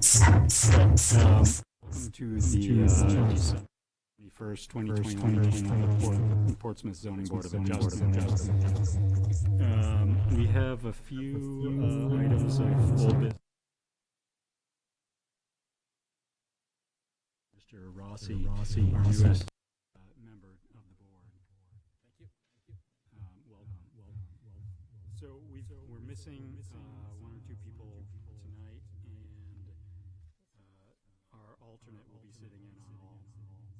Welcome to the December 1st, 2021 meeting of the Portsmouth Zoning Board of Adjustment. We have a few items of old business. Mr. Rossi, our newest member of the board. Thank you. Welcome. So we're missing one or two people tonight, and our alternate will be sitting in on all petitions.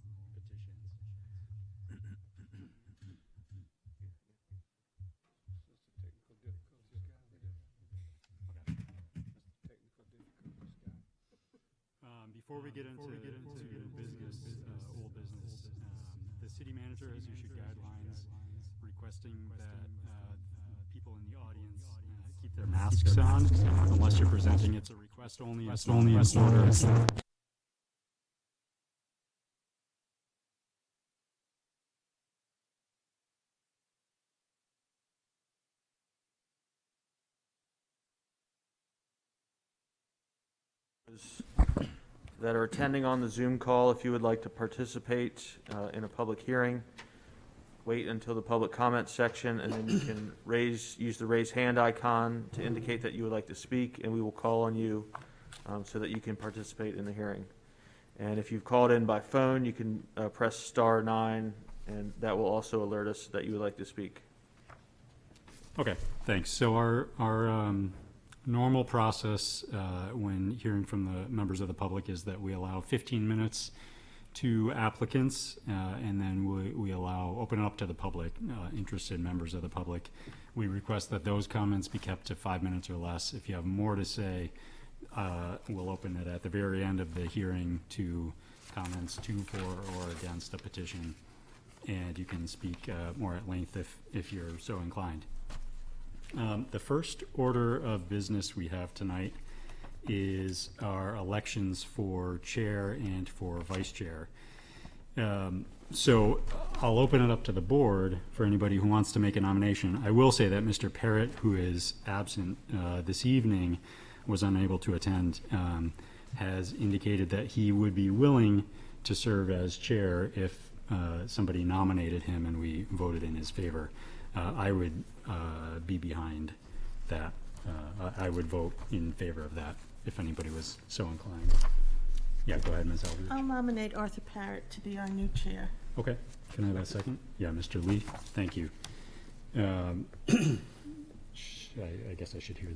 Before we get into business, old business, the city manager has issued guidelines requesting that people in the audience keep their masks on unless you're presenting. It's a request only. It's only in order. That are attending on the Zoom call, if you would like to participate in a public hearing, wait until the public comment section, and then you can use the raise hand icon to indicate that you would like to speak, and we will call on you so that you can participate in the hearing. And if you've called in by phone, you can press *9, and that will also alert us that you would like to speak. Okay, thanks. So our normal process when hearing from the members of the public is that we allow 15 minutes to applicants, and then we open it up to the public, interested members of the public. We request that those comments be kept to 5 minutes or less. If you have more to say, we'll open it at the very end of the hearing to comments to, for, or against a petition, and you can speak more at length if you're so inclined. The first order of business we have tonight is our elections for chair and for vice chair. So I'll open it up to the board for anybody who wants to make a nomination. I will say that Mr. Parrott, who is absent this evening, was unable to attend, has indicated that he would be willing to serve as chair if somebody nominated him and we voted in his favor. I would be behind that. I would vote in favor of that if anybody was so inclined. Yeah, go ahead, Ms. Eldridge. I'll nominate Arthur Parrott to be our new chair. Okay. Can I have a second? Yeah, Mr. Lee. Thank you. I guess I should hear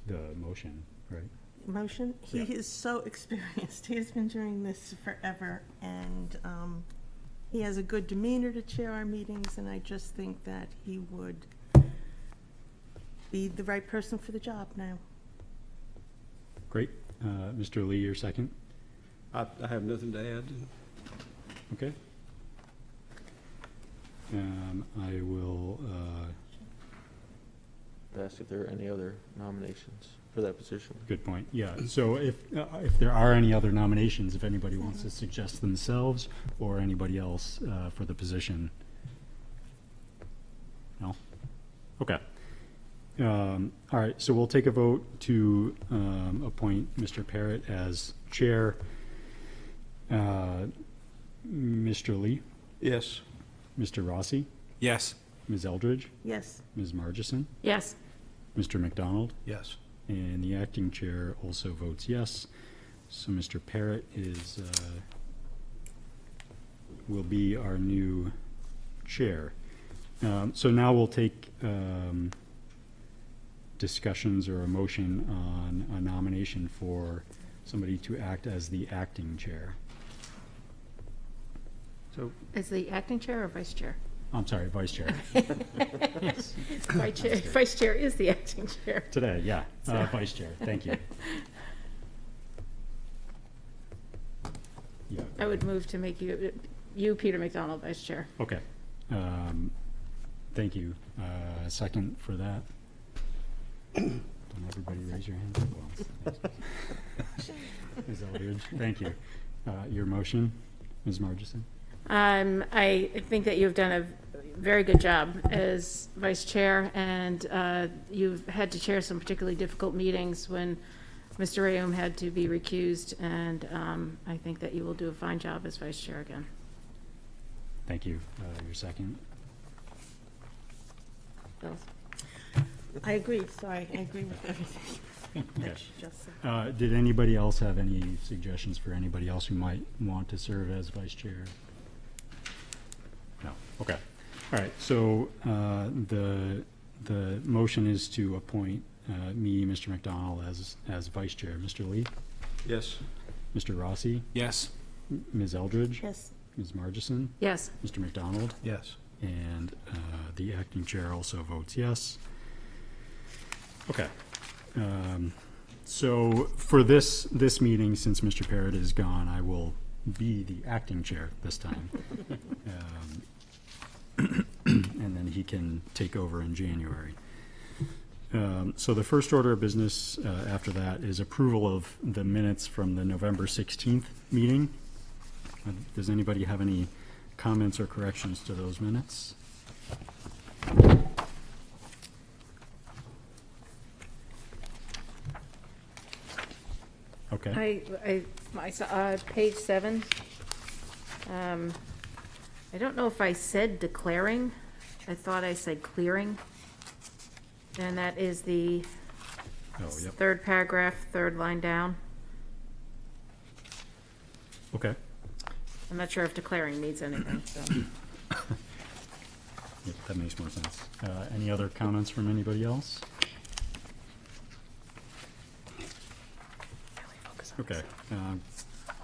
the motion, right? Motion? He Yeah. is so experienced. He has been doing this forever, and he has a good demeanor to chair our meetings, and I just think that he would be the right person for the job now. Great. Mr. Lee, your second. I have nothing to add. Okay. I will Ask if there are any other nominations for that position. good point. Yeah. So if there are any other nominations, if anybody wants to suggest themselves or anybody else for the position. No? Okay. All right. So we'll take a vote to appoint Mr. Parrott as chair. Mr. Lee? Yes. Mr. Rossi? Yes. Ms. Eldridge? Yes. Ms. Margison? Yes. Mr. McDonald? Yes. And the acting chair also votes yes. So Mr. Parrott will be our new chair. So now we'll take discussions or a motion on a nomination for somebody to act as the acting chair. So, Is the acting chair or vice chair? I'm sorry, vice chair. Yes. Vice chair is the acting chair. Today, yeah, vice chair. Thank you. Yeah. I would move to make you, Peter McDonald, vice chair. Okay. Thank you. Second for that. Don't everybody raise your hand at once. Ms. Eldridge, thank you. Your motion, Ms. Margison? I think that you've done a very good job as vice chair, and you've had to chair some particularly difficult meetings when Mr. Rayum had to be recused, and I think that you will do a fine job as vice chair again. Thank you. Your second? Bill? I agree, sorry, I agree with everything Okay. that you just said. Did anybody else have any suggestions for anybody else who might want to serve as vice chair? No. Okay. All right. So the motion is to appoint me, Mr. McDonald, as vice chair. Mr. Lee, Yes. Mr. Rossi, Yes. Ms. Eldridge, Yes, Ms. Margison, Yes. Mr. McDonald, Yes. and the acting chair also votes yes. Okay. So for this meeting, since Mr. Parrott is gone, I will be the acting chair this time. And then he can take over in January. So the first order of business after that is approval of the minutes from the November 16th meeting. Does anybody have any comments or corrections to those minutes? Okay. I saw, page 7. I don't know if I said declaring. I thought I said clearing. And that is the Oh, yep. third paragraph, third line down. Okay. I'm not sure if declaring means anything, so. Yep, that makes more sense. Any other comments from anybody else? Okay,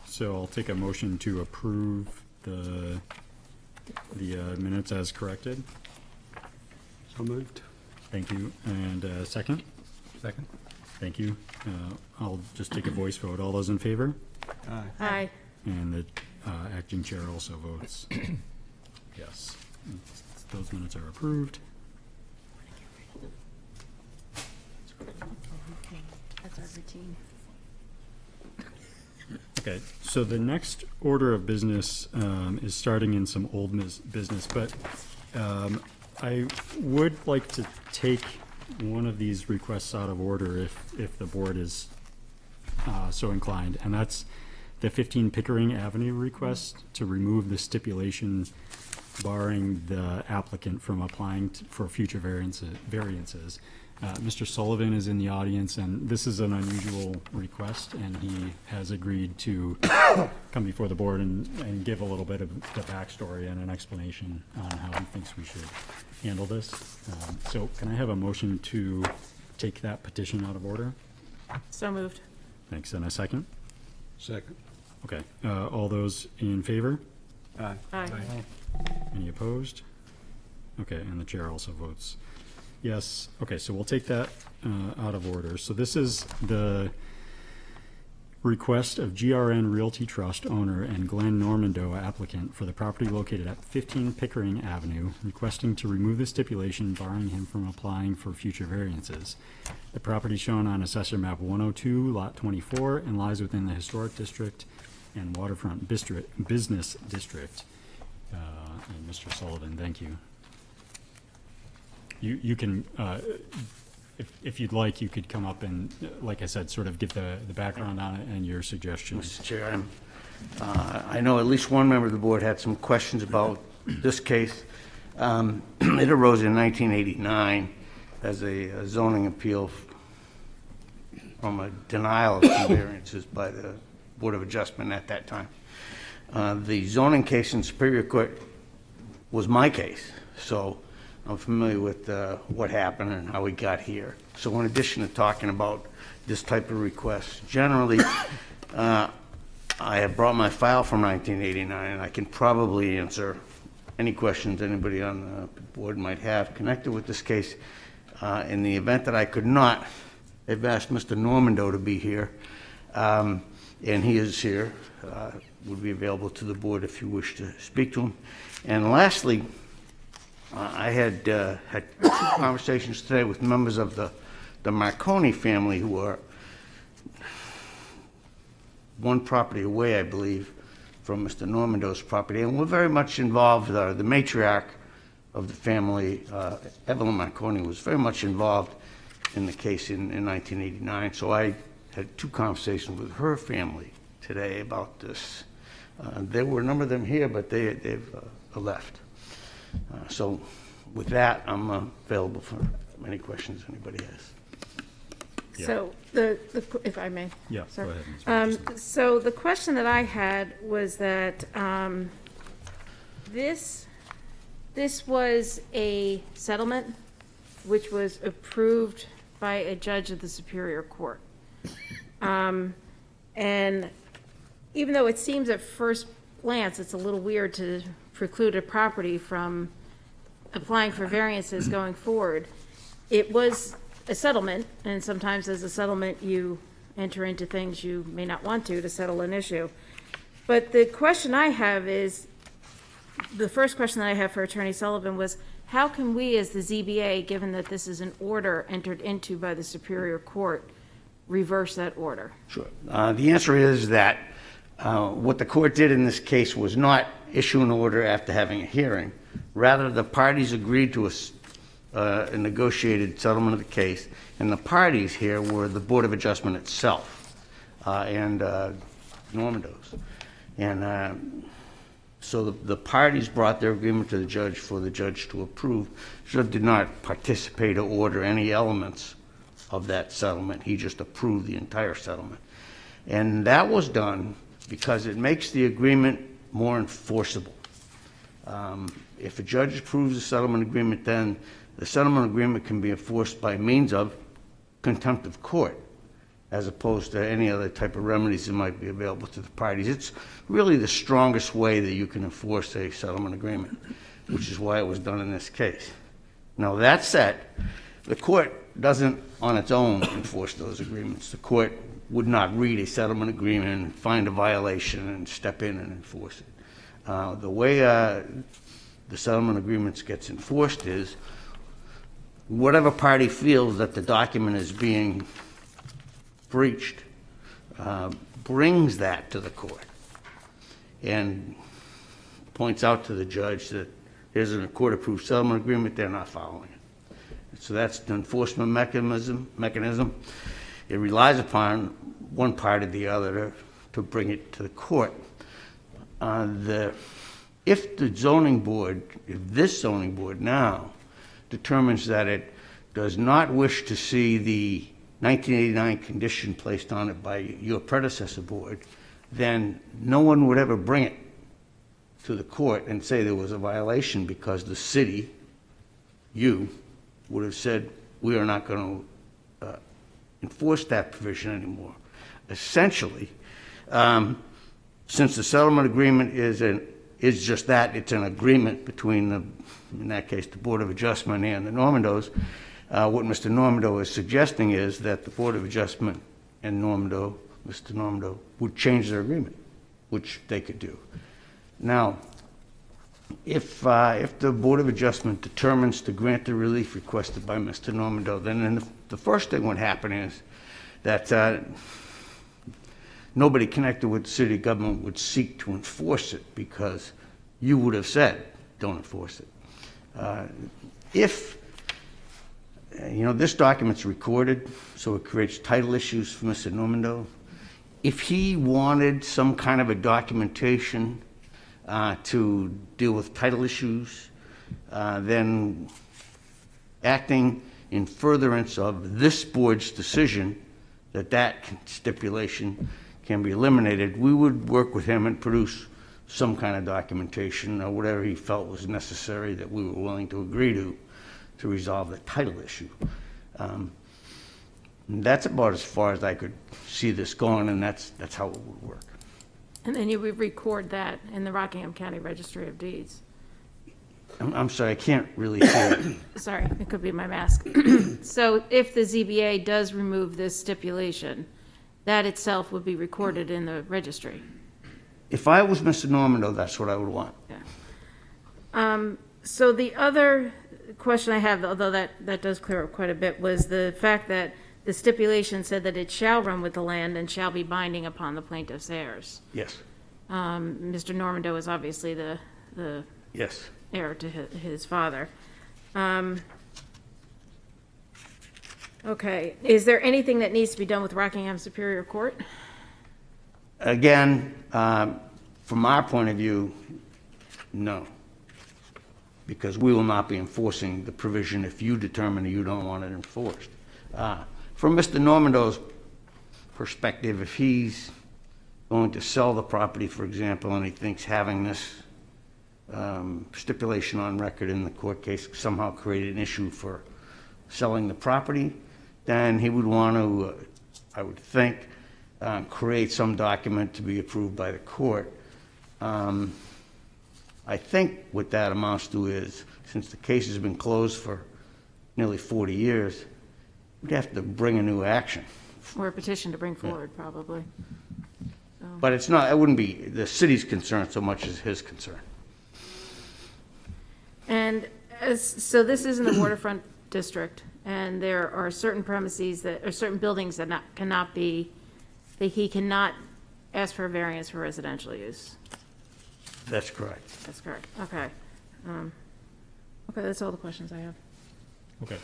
so I'll take a motion to approve the minutes as corrected. So moved. Thank you. And second? Second. Thank you. I'll just take a voice vote. All those in favor? Aye. Aye. And the acting chair also votes yes. Those minutes are approved. That's our routine. Okay, so the next order of business is starting in some old business, but I would like to take one of these requests out of order if the board is so inclined, and that's the 15 Pickering Avenue request to remove the stipulation barring the applicant from applying for future variances. Mr. Sullivan is in the audience, and this is an unusual request, and he has agreed to come before the board and give a little bit of the backstory and an explanation on how he thinks we should handle this. So can I have a motion to take that petition out of order? So moved. Thanks, and a second? Second. Okay, all those in favor? Aye. Aye. Any opposed? Okay, and the chair also votes yes. Okay, so we'll take that out of order. So this is the request of GRN Realty Trust owner and Glenn Normando applicant for the property located at 15 Pickering Avenue, requesting to remove the stipulation barring him from applying for future variances. The property shown on Assessor Map 102, Lot 24, and lies within the Historic District and Waterfront Business District. And Mr. Sullivan, thank you. You can, if you'd like, you could come up and, like I said, sort of give the background on it and your suggestions. Mr. Chair, I know at least one member of the board had some questions about this case. It arose in 1989 as a zoning appeal from a denial of some variances by the Board of Adjustment at that time. The zoning case in Superior Court was my case, so I'm familiar with what happened and how we got here. So in addition to talking about this type of request, generally, I have brought my file from 1989, and I can probably answer any questions anybody on the board might have connected with this case. In the event that I could not, I've asked Mr. Normando to be here, and he is here, would be available to the board if you wish to speak to him. And lastly, I had conversations today with members of the Marconi family, who are one property away, I believe, from Mr. Normando's property, and we're very much involved. The matriarch of the family, Evelyn Marconi, was very much involved in the case in 1989. So I had 2 conversations with her family today about this. There were a number of them here, but they've left. So with that, I'm available for any questions anybody has. Yeah. So if I may. Yeah, go Sorry. ahead, Ms. Richardson. So the question that I had was that this was a settlement which was approved by a judge of the Superior Court. And even though it seems at first glance it's a little weird to preclude a property from applying for variances going forward, it was a settlement, and sometimes as a settlement you enter into things you may not want to settle an issue. But the question I have is, the first question that I have for Attorney Sullivan was, how can we as the ZBA, given that this is an order entered into by the Superior Court, reverse that order? Sure. The answer is that what the court did in this case was not issue an order after having a hearing. Rather, the parties agreed to a negotiated settlement of the case, and the parties here were the Board of Adjustment itself and Normandos. And so the parties brought their agreement to the judge for the judge to approve. The judge did not participate or order any elements of that settlement. He just approved the entire settlement. And that was done because it makes the agreement more enforceable. If a judge approves a settlement agreement, then the settlement agreement can be enforced by means of contempt of court, as opposed to any other type of remedies that might be available to the parties. It's really the strongest way that you can enforce a settlement agreement, which is why it was done in this case. Now, that said, the court doesn't on its own enforce those agreements. The court would not read a settlement agreement and find a violation and step in and enforce it. The way the settlement agreements gets enforced is whatever party feels that the document is being breached brings that to the court and points out to the judge that there's a court-approved settlement agreement, they're not following it. So that's the enforcement mechanism. It relies upon one party or the other to bring it to the court. If the zoning board, if this zoning board now determines that it does not wish to see the 1989 condition placed on it by your predecessor board, then no one would ever bring it to the court and say there was a violation, because the city, you, would have said, we are not going to enforce that provision anymore. Essentially, since the settlement agreement is just that, it's an agreement between in that case, the Board of Adjustment and the Normandos. What Mr. Normando is suggesting is that the Board of Adjustment and Mr. Normando, would change their agreement, which they could do. Now, if the Board of Adjustment determines to grant the relief requested by Mr. Normando, then the first thing would happen is that nobody connected with the city government would seek to enforce it, because you would have said, don't enforce it. If, this document's recorded, so it creates title issues for Mr. Normando. If he wanted some kind of a documentation to deal with title issues, then acting in furtherance of this board's decision that stipulation can be eliminated, we would work with him and produce some kind of documentation or whatever he felt was necessary that we were willing to agree to resolve the title issue. That's about as far as I could see this going, and that's how it would work. And then you would record that in the Rockingham County Registry of Deeds. I'm sorry, I can't really hear it. Sorry, it could be my mask. So if the ZBA does remove this stipulation, that itself would be recorded in the registry. If I was Mr. Normando, that's what I would want. Yeah. So the other question I have, although that does clear up quite a bit, was the fact that the stipulation said that it shall run with the land and shall be binding upon the plaintiff's heirs. Yes. Mr. Normando is obviously the Yes. heir to his father. Okay, is there anything that needs to be done with Rockingham Superior Court? Again, from our point of view, no. Because we will not be enforcing the provision if you determine that you don't want it enforced. From Mr. Normando's perspective, if he's going to sell the property, for example, and he thinks having this stipulation on record in the court case somehow created an issue for selling the property, then he would want to, I would think, create some document to be approved by the court. I think what that amounts to is, since the case has been closed for nearly 40 years, we'd have to bring a new action. Or a petition to bring forward, probably. But it's not, it wouldn't be the city's concern so much as his concern. And so this is in the waterfront district, and there are certain premises that, or certain buildings that cannot be, that he cannot ask for a variance for residential use. That's correct. That's correct, okay. Okay, that's all the questions I have. Okay.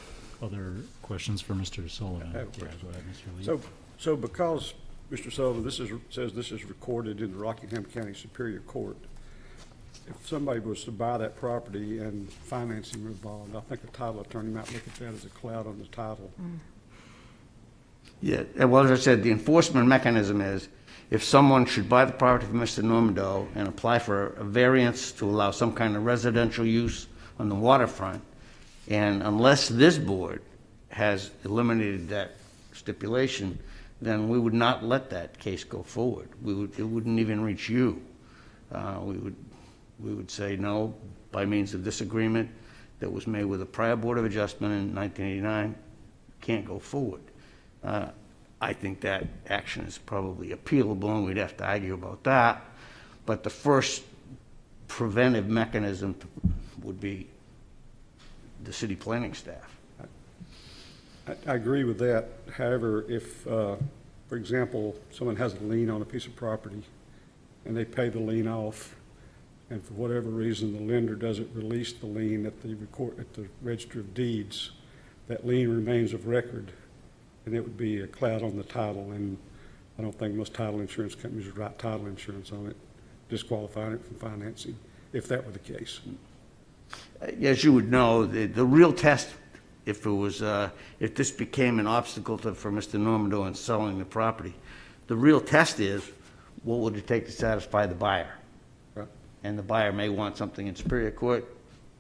Other questions for Mr. Sullivan? I have a Yeah, question. go ahead, Mr. Lee. So because, Mr. Sullivan, says this is recorded in the Rockingham County Superior Court, if somebody was to buy that property and financing were involved, I think a title attorney might look at that as a cloud on the title. Yeah, and well, as I said, the enforcement mechanism is, if someone should buy the property from Mr. Normando and apply for a variance to allow some kind of residential use on the waterfront, and unless this board has eliminated that stipulation, then we would not let that case go forward. It wouldn't even reach you. We would say no, by means of this agreement that was made with a prior Board of Adjustment in 1989, can't go forward. I think that action is probably appealable, and we'd have to argue about that. But the first preventive mechanism would be the city planning staff. I agree with that. However, if, for example, someone has a lien on a piece of property and they pay the lien off, and for whatever reason the lender doesn't release the lien at the Register of Deeds, that lien remains of record, and it would be a cloud on the title. And I don't think most title insurance companies would write title insurance on it, disqualifying it from financing, if that were the case. As you would know, the real test, if this became an obstacle for Mr. Normando in selling the property, the real test is, what would it take to satisfy the buyer? Right. And the buyer may want something in Superior Court.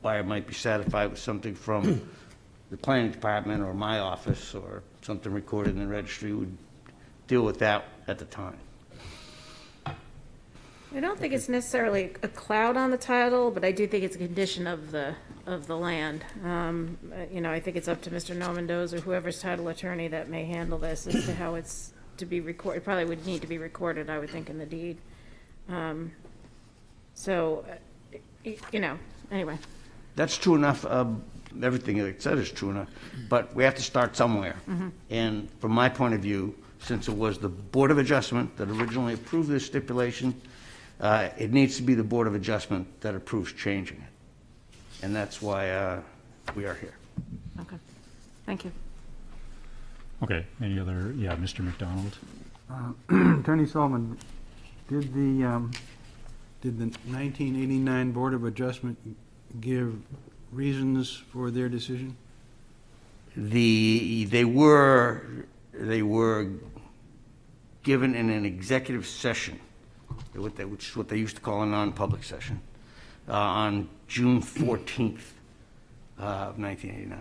Buyer might be satisfied with something from the planning department or my office, or something recorded in the registry. Would deal with that at the time. I don't think it's necessarily a cloud on the title, but I do think it's a condition of the land. You know, I think it's up to Mr. Normando's or whoever's title attorney that may handle this as to how it's to be recorded. It probably would need to be recorded, I would think, in the deed. So, you know, anyway. That's true enough. Everything it said is true enough, but we have to start somewhere. And from my point of view, since it was the Board of Adjustment that originally approved this stipulation, it needs to be the Board of Adjustment that approves changing it. And that's why we are here. Okay, thank you. Okay, any other, yeah, Mr. McDonald? Attorney Sullivan, did the 1989 Board of Adjustment give reasons for their decision? They were given in an executive session, which is what they used to call a non-public session, on June 14th of 1989.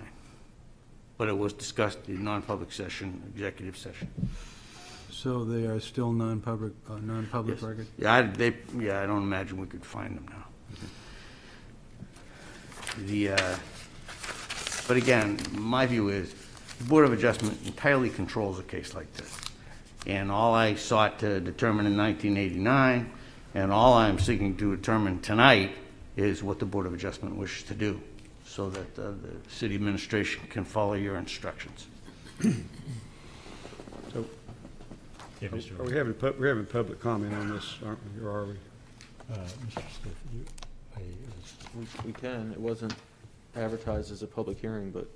But it was discussed in non-public session, executive session. So they are still non-public Yes. record? Yeah, I don't imagine we could find them now. But again, my view is, the Board of Adjustment entirely controls a case like this. And all I sought to determine in 1989, and all I'm seeking to determine tonight, is what the Board of Adjustment wishes to do, so that the city administration can follow your instructions. So, Yeah, Mr. we're having public comment on this, aren't we, or are we? Mr. Smith, We can. It wasn't advertised as a public hearing, but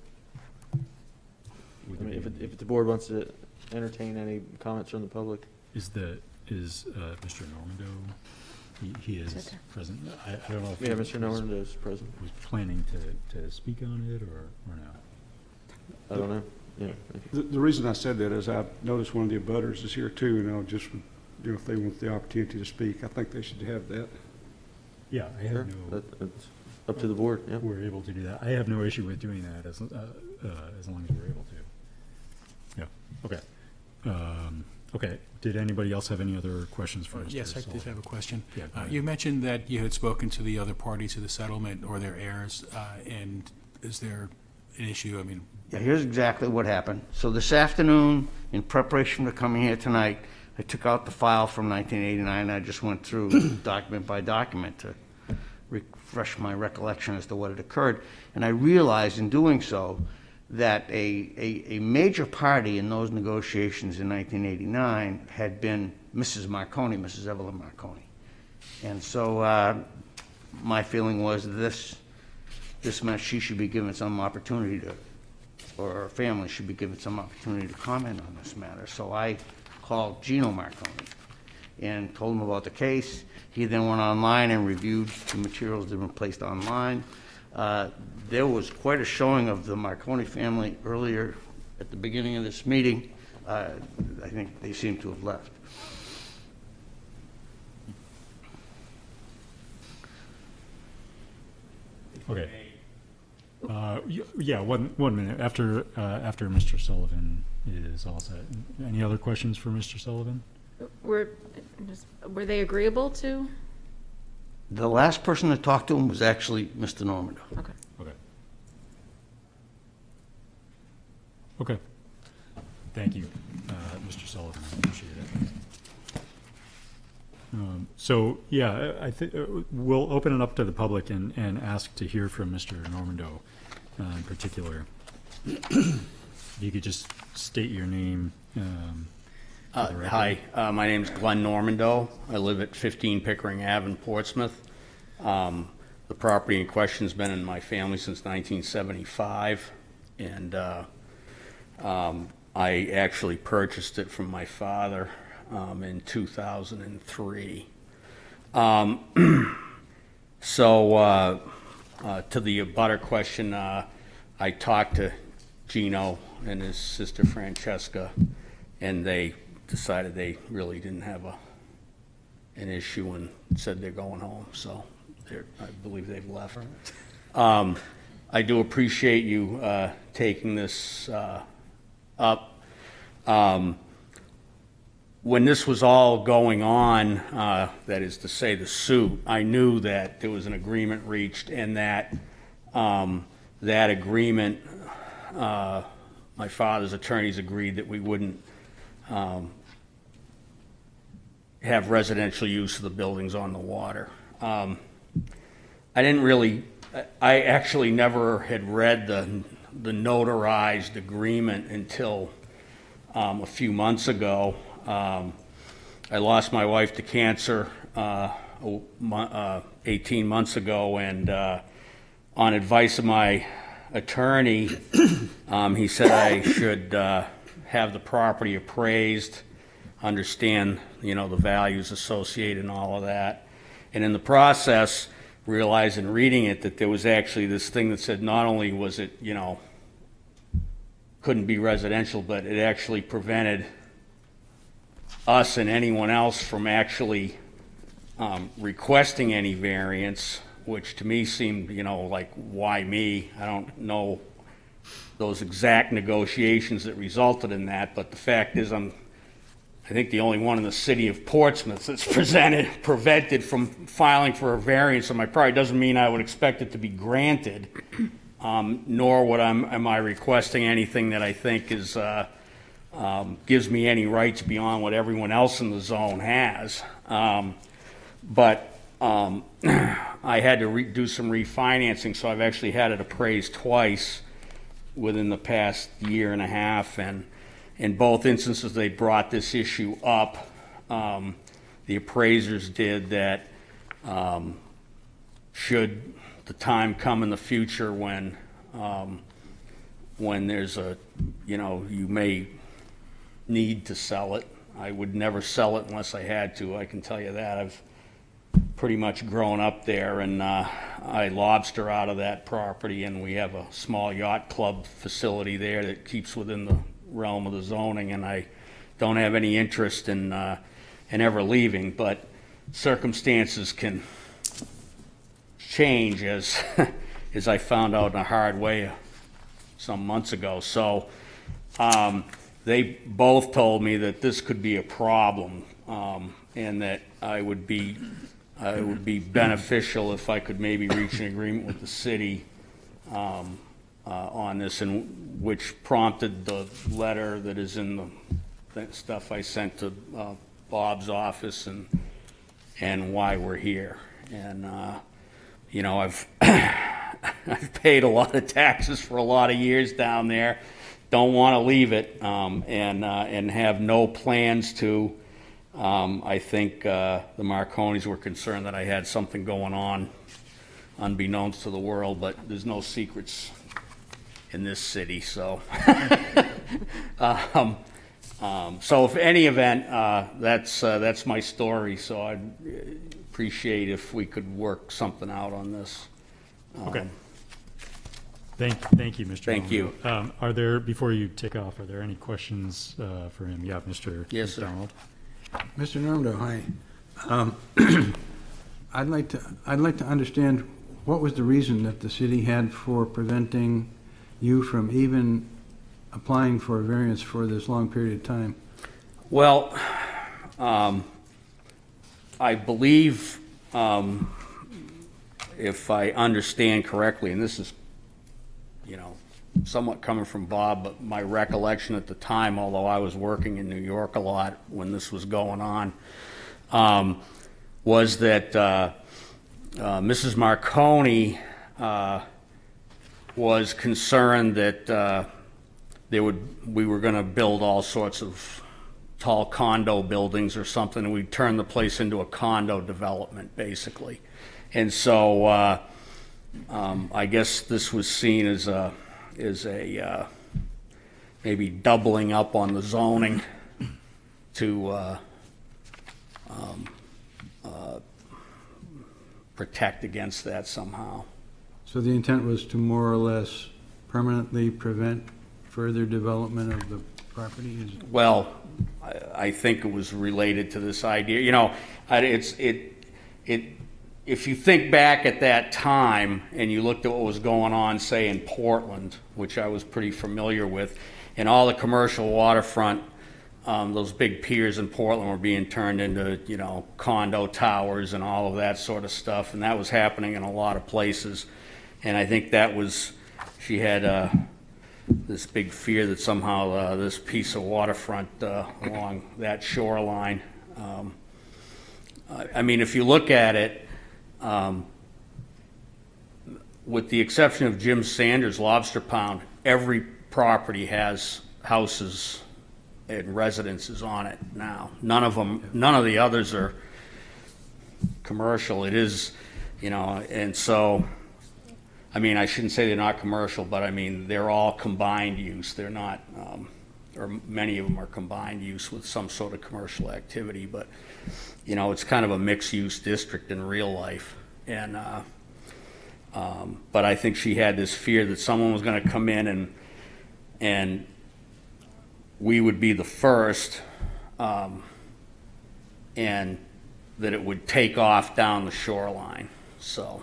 would I mean, there be- if the board wants to entertain any comments from the public. Is Mr. Normando, he is Okay. present? I don't know if Yeah, he Mr. Nolan is present. was planning to speak on it or no. I don't know. Yeah. The reason I said that is I noticed one of the abutters is here too, and I'll just, if they want the opportunity to speak, I think they should have that. Yeah, I Sure. have no, That's up to the board, yeah. we're able to do that. I have no issue with doing that as long as we're able to. Yeah, okay. Okay, did anybody else have any other questions for Mr. Yes, I did Sullivan? have a question. Yeah, go ahead. You mentioned that you had spoken to the other parties to the settlement or their heirs, and is there an issue? I mean, Yeah, here's exactly what happened. So this afternoon, in preparation for coming here tonight, I took out the file from 1989, and I just went through document by document to refresh my recollection as to what had occurred. And I realized in doing so that a major party in those negotiations in 1989 had been Mrs. Marconi, Mrs. Evelyn Marconi. And so my feeling was this meant she should be given some opportunity to, or her family should be given some opportunity to comment on this matter. So I called Gino Marconi and told him about the case. He then went online and reviewed the materials that had been placed online. There was quite a showing of the Marconi family earlier at the beginning of this meeting. I think they seem to have left. Okay. Yeah, one minute, after Mr. Sullivan is all set. Any other questions for Mr. Sullivan? Were they agreeable to? The last person to talk to him was actually Mr. Normando. Okay. Okay. Okay. Thank you, Mr. Sullivan, I appreciate it. So, yeah, I think we'll open it up to the public and ask to hear from Mr. Normando in particular. If you could just state your name. For the record. Hi, my name's Glenn Normando. I live at 15 Pickering Ave in Portsmouth. The property in question's been in my family since 1975, and I actually purchased it from my father in 2003. So to the abutter question, I talked to Gino and his sister Francesca, and they decided they really didn't have an issue and said they're going home. So I believe they've left. I do appreciate you taking this up. When this was all going on, that is to say the suit, I knew that there was an agreement reached, and that that agreement, my father's attorneys agreed that we wouldn't have residential use of the buildings on the water. I actually never had read the notarized agreement until a few months ago. I lost my wife to cancer 18 months ago, and on advice of my attorney, he said I should have the property appraised, understand, the values associated and all of that. And in the process, realized in reading it that there was actually this thing that said not only was it, couldn't be residential, but it actually prevented us and anyone else from actually requesting any variance, which to me seemed, like, why me? I don't know those exact negotiations that resulted in that, but the fact is I think the only one in the city of Portsmouth that's prevented from filing for a variance on my property. Doesn't mean I would expect it to be granted, nor am I requesting anything that I think is gives me any rights beyond what everyone else in the zone has. But I had to do some refinancing, so I've actually had it appraised twice within the past year and a half, and in both instances they brought this issue up. The appraisers did that. Should the time come in the future when when there's you may need to sell it. I would never sell it unless I had to, I can tell you that. I've pretty much grown up there, and I lobster out of that property, and we have a small yacht club facility there that keeps within the realm of the zoning, and I don't have any interest in ever leaving, but circumstances can change, as as I found out in a hard way some months ago. So they both told me that this could be a problem, and that I would be beneficial if I could maybe reach an agreement with the city on this, and which prompted the letter that is in that stuff I sent to Bob's office, and why we're here. And I've I've paid a lot of taxes for a lot of years down there. Don't want to leave it, and have no plans to. I think the Marconis were concerned that I had something going on unbeknownst to the world, but there's no secrets in this city, so. So if any event, that's my story, so I'd appreciate if we could work something out on this. Okay. Thank you, Mr. Thank you. Are there, before you take off, are there any questions for him? Yeah, Mr. Yes, sir. McDonald. Mr. Normando, hi. I'd like to understand what was the reason that the city had for preventing you from even applying for a variance for this long period of time? Well, I believe, if I understand correctly, and this is, somewhat coming from Bob, but my recollection at the time, although I was working in New York a lot when this was going on, was that Mrs. Marconi was concerned that we were going to build all sorts of tall condo buildings or something, and we'd turn the place into a condo development, basically. And so I guess this was seen as a maybe doubling up on the zoning to protect against that somehow. So the intent was to more or less permanently prevent further development of the property? Well, I think it was related to this idea. If you think back at that time and you looked at what was going on, say, in Portland, which I was pretty familiar with, and all the commercial waterfront, those big piers in Portland were being turned into, condo towers and all of that sort of stuff, and that was happening in a lot of places. And I think she had this big fear that somehow this piece of waterfront along that shoreline, if you look at it, with the exception of Jim Sanders' Lobster Pound, every property has houses and residences on it now. None of the others are commercial. It is, and so, I shouldn't say they're not commercial, but they're all combined use. They're not, or many of them are combined use with some sort of commercial activity, but it's kind of a mixed-use district in real life. And but I think she had this fear that someone was going to come in and we would be the first, and that it would take off down the shoreline. So,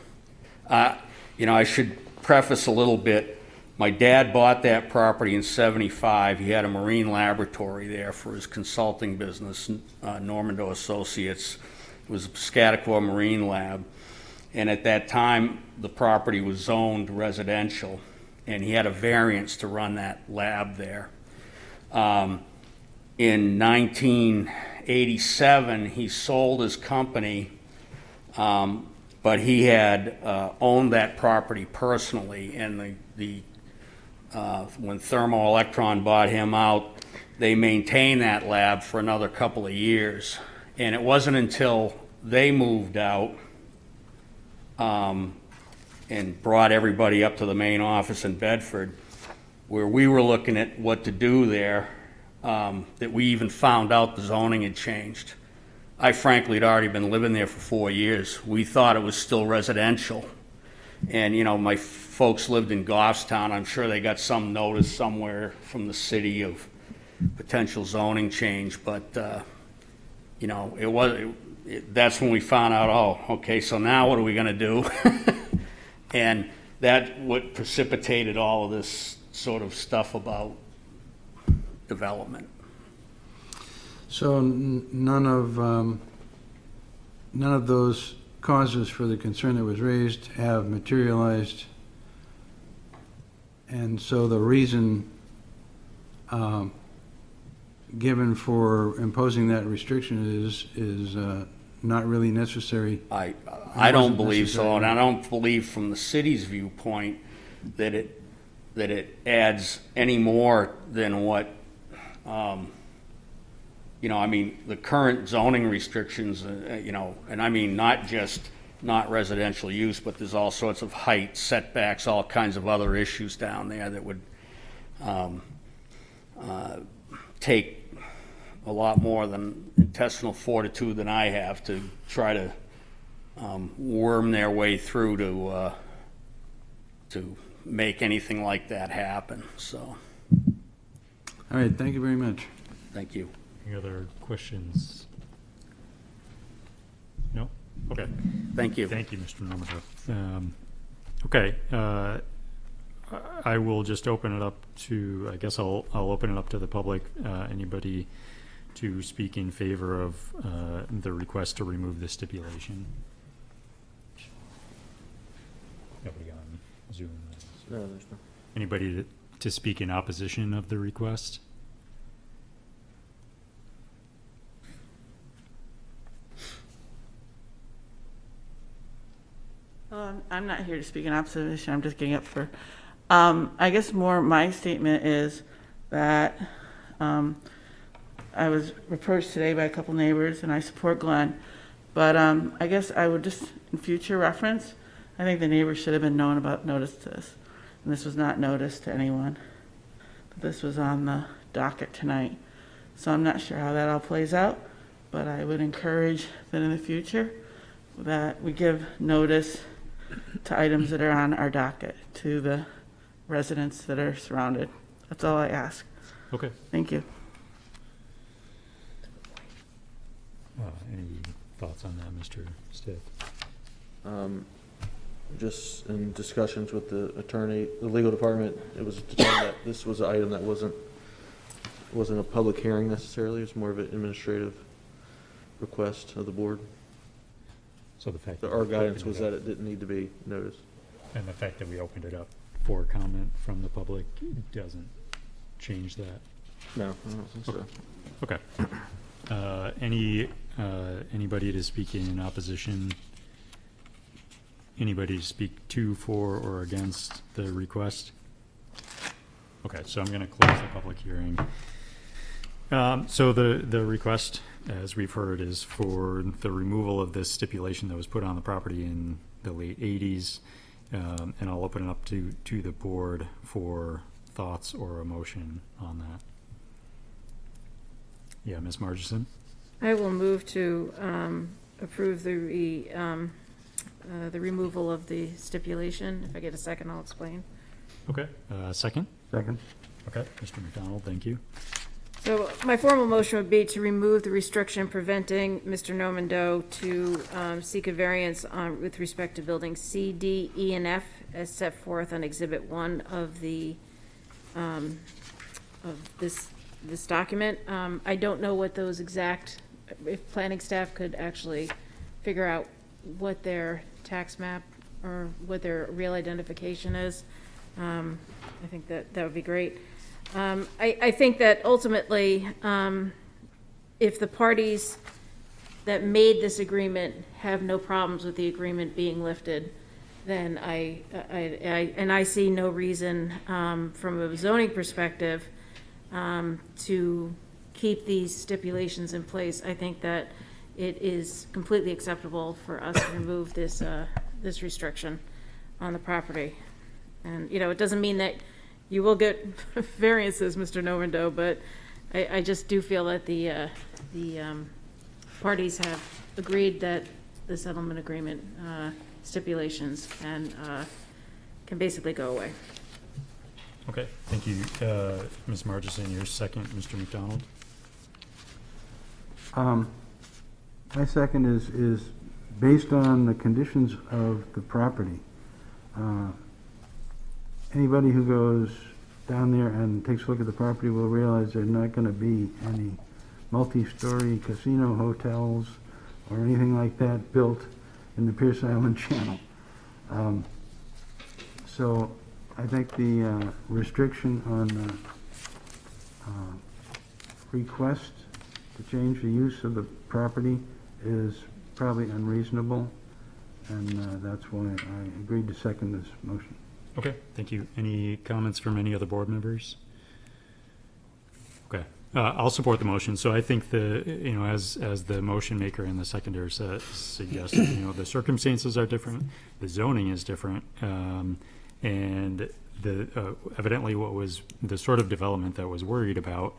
I should preface a little bit. My dad bought that property in '75. He had a marine laboratory there for his consulting business, Normando Associates. It was a Piscataqua Marine Lab. And at that time, the property was zoned residential, and he had a variance to run that lab there. In 1987, he sold his company, but he had owned that property personally, and when Thermo Electron bought him out, they maintained that lab for another couple of years. And it wasn't until they moved out and brought everybody up to the main office in Bedford where we were looking at what to do there, that we even found out the zoning had changed. I frankly had already been living there for 4 years. We thought it was still residential. And, you know, my folks lived in Goffstown. I'm sure they got some notice somewhere from the city of potential zoning change, but, you know, that's when we found out, oh, okay, so now what are we gonna do? And that what precipitated all of this sort of stuff about development. So none of those causes for the concern that was raised have materialized, and so the reason given for imposing that restriction is not really necessary. I don't believe so, and I don't believe from the city's viewpoint that it adds any more than what, you know, I mean, the current zoning restrictions, you know, and I mean not just not residential use, but there's all sorts of height setbacks, all kinds of other issues down there that would take a lot more than intestinal fortitude than I have to try to worm their way through to make anything like that happen. So, All right, thank you very much. thank you. Any other questions? No? Okay. Thank you. Thank you, Mr. Normandy. Okay, I will just open it up to, I guess I'll open it up to the public. Anybody to speak in favor of the request to remove the stipulation? Nobody on Zoom? No, there's no. Anybody to speak in opposition of the request? I'm not here to speak in opposition. I'm just getting up for, I guess more my statement is that I was approached today by a couple neighbors, and I support Glenn. But I guess I would just, in future reference, I think the neighbors should have been known about notice to this. And this was not noticed to anyone. But this was on the docket tonight. So I'm not sure how that all plays out, but I would encourage that in the future that we give notice to items that are on our docket to the residents that are surrounded. That's all I ask. Okay. Thank you. Any thoughts on that, Mr. Stiff? Just in discussions with the attorney, the legal department, it was determined that this was an item that wasn't a public hearing necessarily. It was more of an administrative request of the board. So the fact Our guidance was that it didn't need to be noticed. And the fact that we opened it up for comment from the public doesn't change that. No, I don't think so. Okay. Anybody to speak in opposition? Anybody to speak to, for, or against the request? Okay, so I'm going to close the public hearing. So the request, as we've heard, is for the removal of this stipulation that was put on the property in the late 80s. And I'll open it up to the board for thoughts or a motion on that. Yeah, Ms. Margison? I will move to approve the removal of the stipulation. If I get a second, I'll explain. Okay, second? Second. Okay, Mr. McDonald, thank you. So my formal motion would be to remove the restriction preventing Mr. Nomando to seek a variance with respect to buildings C, D, E, and F as set forth on Exhibit 1 of the of this document. I don't know what those exact, if planning staff could actually figure out what their tax map or what their real identification is. I think that would be great. I think that ultimately, if the parties that made this agreement have no problems with the agreement being lifted, then I see no reason from a zoning perspective to keep these stipulations in place. I think that it is completely acceptable for us to remove this this restriction on the property. And, you know, it doesn't mean that you will get variances, Mr. Novendo, but I just do feel that the parties have agreed that the settlement agreement stipulations can basically go away. Okay, thank you. Ms. Marchison, your second, Mr. McDonald? My second is based on the conditions of the property. Anybody who goes down there and takes a look at the property will realize there's not going to be any multi-story casino hotels or anything like that built in the Pierce Island Channel. So I think the restriction on request to change the use of the property is probably unreasonable, and that's why I agreed to second this motion. Okay, thank you. Any comments from any other board members? Okay, I'll support the motion. So I think as the motion maker and the seconder suggested, the circumstances are different, the zoning is different, and evidently what was the sort of development that was worried about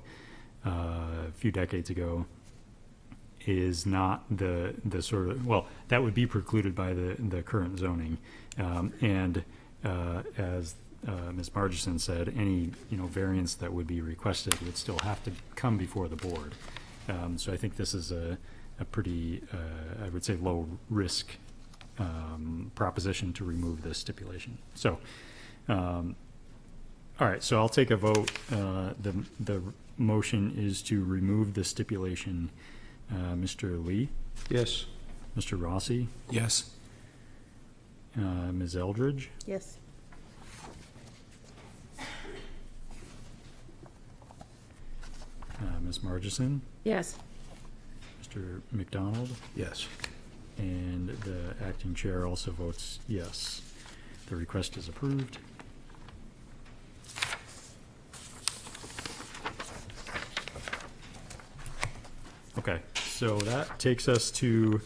a few decades ago is not the sort of, well, that would be precluded by the current zoning. As Ms. Margison said, any variance that would be requested would still have to come before the board. So I think this is a pretty, I would say, low risk proposition to remove this stipulation. So, all right, so I'll take a vote. The motion is to remove the stipulation. Mr. Lee? Yes. Mr. Rossi? Yes. Ms. Eldridge? Yes. Ms. Margison? Yes. Mr. McDonald? Yes. And the acting chair also votes yes. The request is approved. Okay, so that takes us to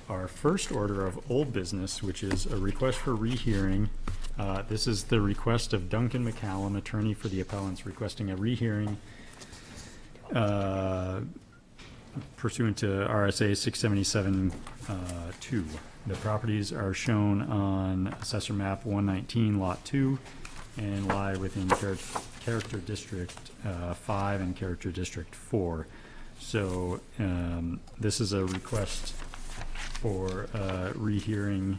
our first order of old business, which is a request for rehearing. This is the request of Duncan McCallum, attorney for the appellants, requesting a rehearing pursuant to RSA 677-2. The properties are shown on Assessor Map 119, Lot 2, and lie within Character District 5 and Character District 4. So this is a request for rehearing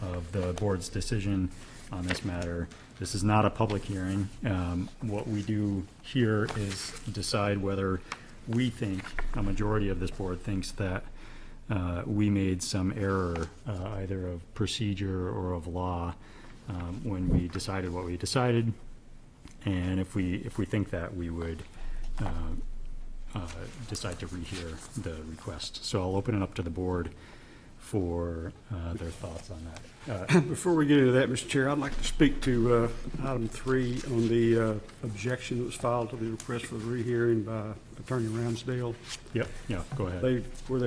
of the board's decision on this matter. This is not a public hearing. What we do here is decide whether we think, a majority of this board thinks, that we made some error, either of procedure or of law, when we decided what we decided. And if we think that, we would decide to rehear the request. So I'll open it up to the board for their thoughts on that. Before we get into that, Mr. Chair, I'd like to speak to item 3 on the objection that was filed to the request for rehearing by Attorney Ramsdale. Yep, yeah, go ahead. They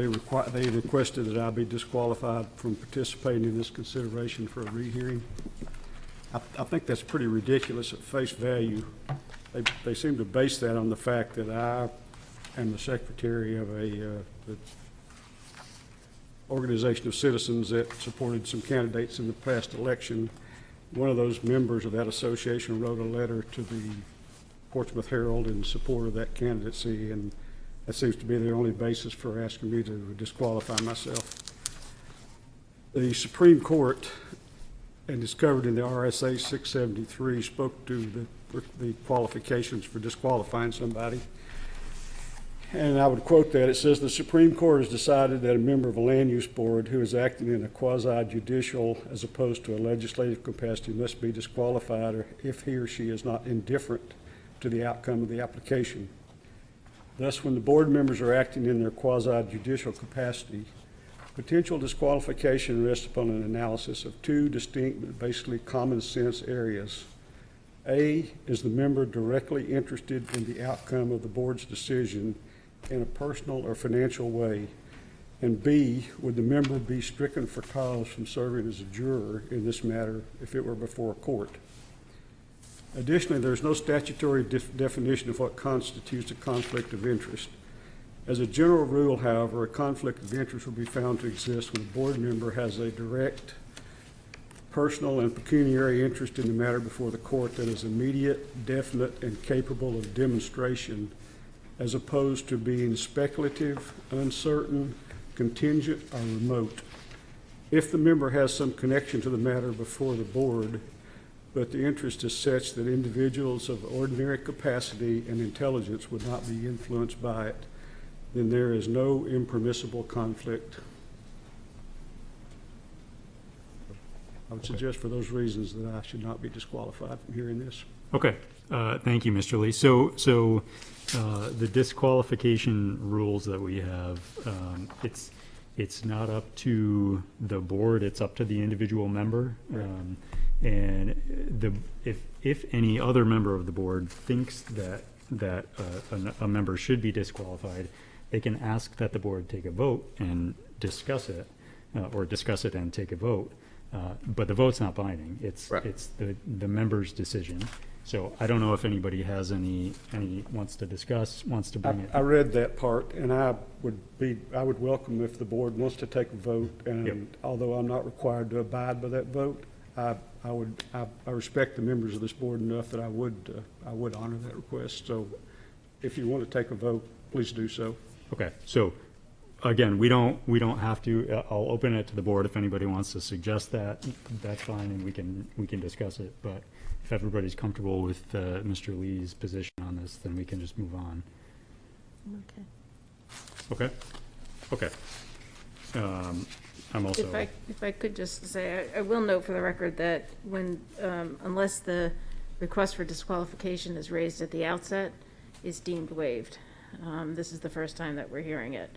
requested that I be disqualified from participating in this consideration for a rehearing. I think that's pretty ridiculous at face value. They seem to base that on the fact that I am the secretary of a organization of citizens that supported some candidates in the past election. One of those members of that association wrote a letter to the Portsmouth Herald in support of that candidacy, and that seems to be their only basis for asking me to disqualify myself. The Supreme Court, and it's covered in the RSA 673, spoke to the qualifications for disqualifying somebody. And I would quote that. It says, the Supreme Court has decided that a member of a land use board who is acting in a quasi-judicial as opposed to a legislative capacity must be disqualified or if he or she is not indifferent to the outcome of the application. Thus, when the board members are acting in their quasi-judicial capacity, potential disqualification rests upon an analysis of two distinct but basically common sense areas. A, is the member directly interested in the outcome of the board's decision in a personal or financial way? And B, would the member be stricken for cause from serving as a juror in this matter if it were before a court? Additionally, there's no statutory definition of what constitutes a conflict of interest. As a general rule, however, a conflict of interest will be found to exist when a board member has a direct, personal, and pecuniary interest in the matter before the court that is immediate, definite, and capable of demonstration, as opposed to being speculative, uncertain, contingent, or remote. If the member has some connection to the matter before the board, but the interest is such that individuals of ordinary capacity and intelligence would not be influenced by it, then there is no impermissible conflict. I would suggest for those reasons that I should not be disqualified from hearing this. Okay, thank you, Mr. Lee. So the disqualification rules that we have, it's not up to the board, it's up to the individual member. And if any other member of the board thinks that a member should be disqualified, they can ask that the board take a vote and discuss it, or discuss it and take a vote. But the vote's not binding. It's the member's decision. So I don't know if anybody has any wants to discuss, wants to bring it. I read that part, and I would welcome if the board wants to take a vote. And although I'm not required to abide by that vote, I respect the members of this board enough that I would honor that request. So if you want to take a vote, please do so. Okay. So again, we don't have to. I'll open it to the board if anybody wants to suggest that. That's fine, and we can discuss it. But if everybody's comfortable with Mr. Lee's position on this, then we can just move on. Okay. Okay. I'm also. If I could just say, I will note for the record that when, unless the request for disqualification is raised at the outset, is deemed waived. This is the first time that we're hearing it.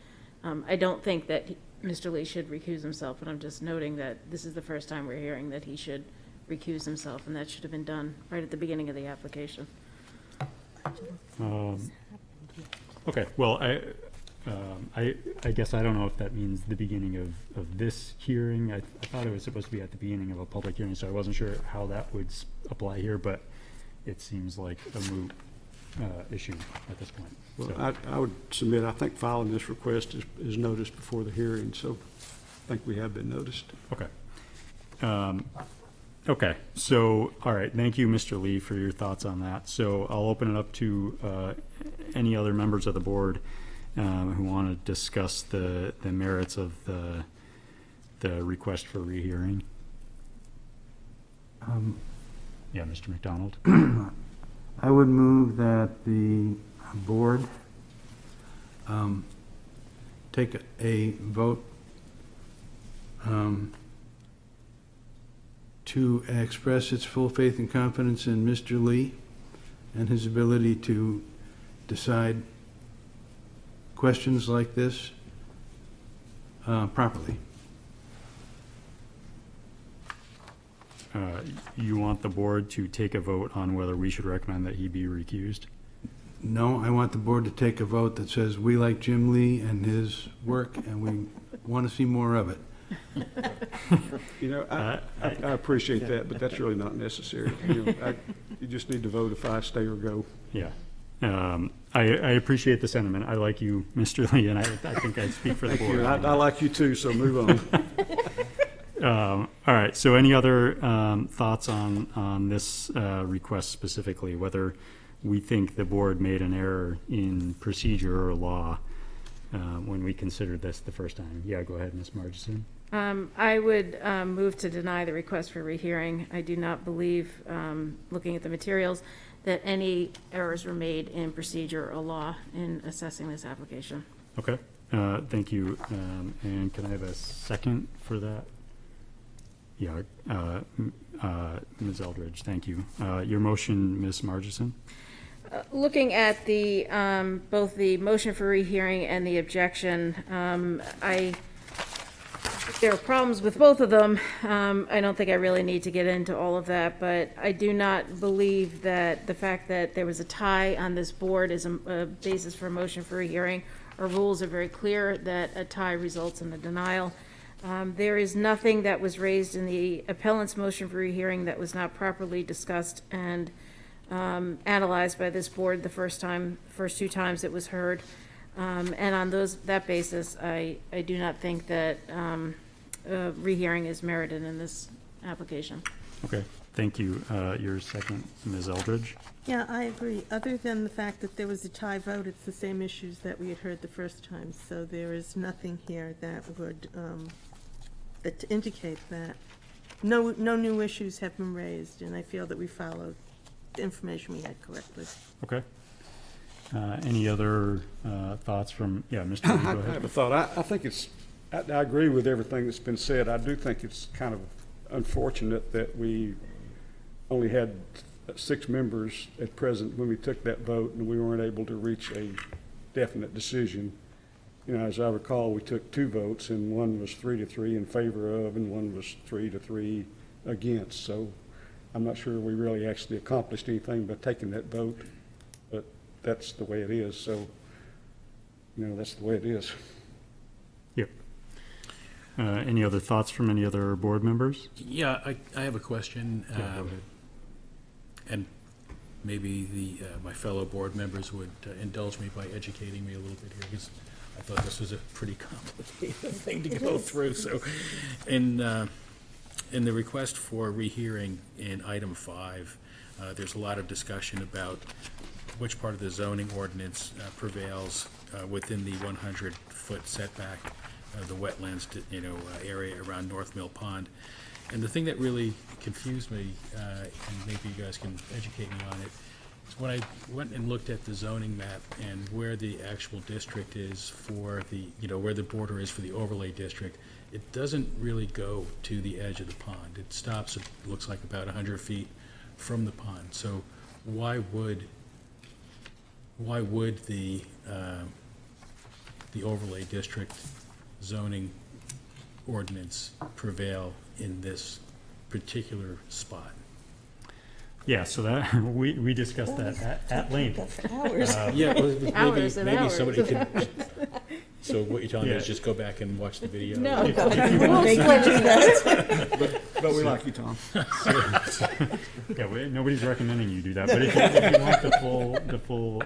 I don't think that Mr. Lee should recuse himself, but I'm just noting that this is the first time we're hearing that he should recuse himself, and that should have been done right at the beginning of the application. Okay. Well, I guess I don't know if that means the beginning of this hearing. I thought it was supposed to be at the beginning of a public hearing, so I wasn't sure how that would apply here, but it seems like a moot issue at this point. Well, So- I would submit, I think filing this request is noticed before the hearing, so I think we have been noticed. Okay. Okay, so, all right, thank you, Mr. Lee, for your thoughts on that. So I'll open it up to any other members of the board who want to discuss the merits of the request for rehearing. Yeah, Mr. McDonald. I would move that the board take a vote to express its full faith and confidence in Mr. Lee and his ability to decide questions like this properly. You want the board to take a vote on whether we should recommend that he be recused? No, I want the board to take a vote that says we like Jim Lee and his work and we want to see more of it. You know, I appreciate that, but that's really not necessary. You just need to vote if I stay or go. Yeah. I appreciate the sentiment. I like you, Mr. Lee, and I think I speak for the Thank you. board. I like you too, so move on. All right, so any other thoughts on this request specifically, whether we think the board made an error in procedure or law when we considered this the first time? Yeah, go ahead, Ms. Margison. I would move to deny the request for rehearing. I do not believe, looking at the materials, that any errors were made in procedure or law in assessing this application. Okay, thank you. And can I have a second for that? Yeah, Ms. Eldridge, thank you. Your motion, Ms. Margison? Looking at the, both the motion for rehearing and the objection, there are problems with both of them. I don't think I really need to get into all of that, but I do not believe that the fact that there was a tie on this board is a basis for a motion for rehearing. Our rules are very clear that a tie results in a denial. There is nothing that was raised in the appellant's motion for rehearing that was not properly discussed and analyzed by this board the first two times it was heard. And on that basis, I do not think that a rehearing is merited in this application. Okay, thank you. Your second, Ms. Eldridge? Yeah, I agree. Other than the fact that there was a tie vote, it's the same issues that we had heard the first time. So there is nothing here that would, that indicate that no new issues have been raised, and I feel that we followed the information we had correctly. Okay. Any other thoughts from, yeah, Mr. Lee, go I ahead. have a thought. I think I agree with everything that's been said. I do think it's kind of unfortunate that we only had 6 members at present when we took that vote, and we weren't able to reach a definite decision. You know, as I recall, we took 2 votes, and one was 3-3 in favor of, and one was 3-3 against. So I'm not sure we really actually accomplished anything by taking that vote, but that's the way it is. So, you know, that's the way it is. Yep. Any other thoughts from any other board members? Yeah, I have a question. Yeah, go ahead. And maybe my fellow board members would indulge me by educating me a little bit here, because I thought this was a pretty complicated thing to go through. So, in the request for rehearing in item 5, there's a lot of discussion about which part of the zoning ordinance prevails within the 100-foot setback, the wetlands, area around North Mill Pond. And the thing that really confused me, and maybe you guys can educate me on it, is when I went and looked at the zoning map and where the actual district is for the, where the border is for the overlay district, it doesn't really go to the edge of the pond. It stops, it looks like about 100 feet from the pond. So why would the overlay district zoning ordinance prevail in this particular spot? Yeah, so that, we discussed that at length. Hours. Yeah, well, Hours and maybe hours. somebody could, so what you're telling me is Yeah. just go back and watch the video? No. But we like you, Tom. Yeah, nobody's recommending you do that, but if you want the full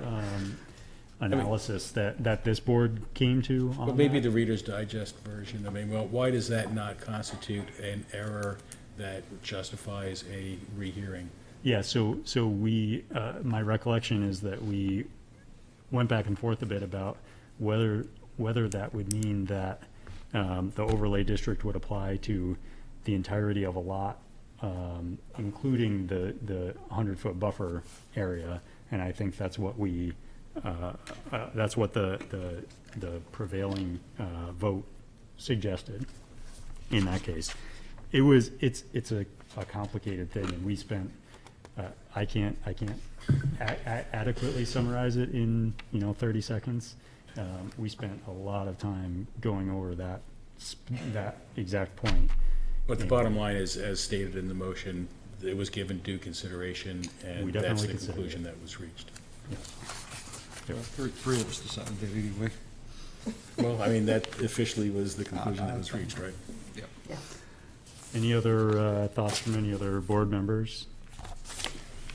analysis that this board came to on But maybe that. the Reader's Digest version, well, why does that not constitute an error that justifies a rehearing? Yeah, so we, my recollection is that we went back and forth a bit about whether that would mean that the overlay district would apply to the entirety of a lot, including the 100-foot buffer area, and I think that's what we, that's what the prevailing vote suggested in that case. It's a complicated thing, and we spent, I can't adequately summarize it in 30 seconds. We spent a lot of time going over that exact point. But the bottom line is, as stated in the motion, it was given due consideration, We and definitely that's the considered conclusion it. that was reached. Three of us decided that anyway. Well, I mean, that officially was the conclusion that was reached, right? Any other thoughts from any other board members?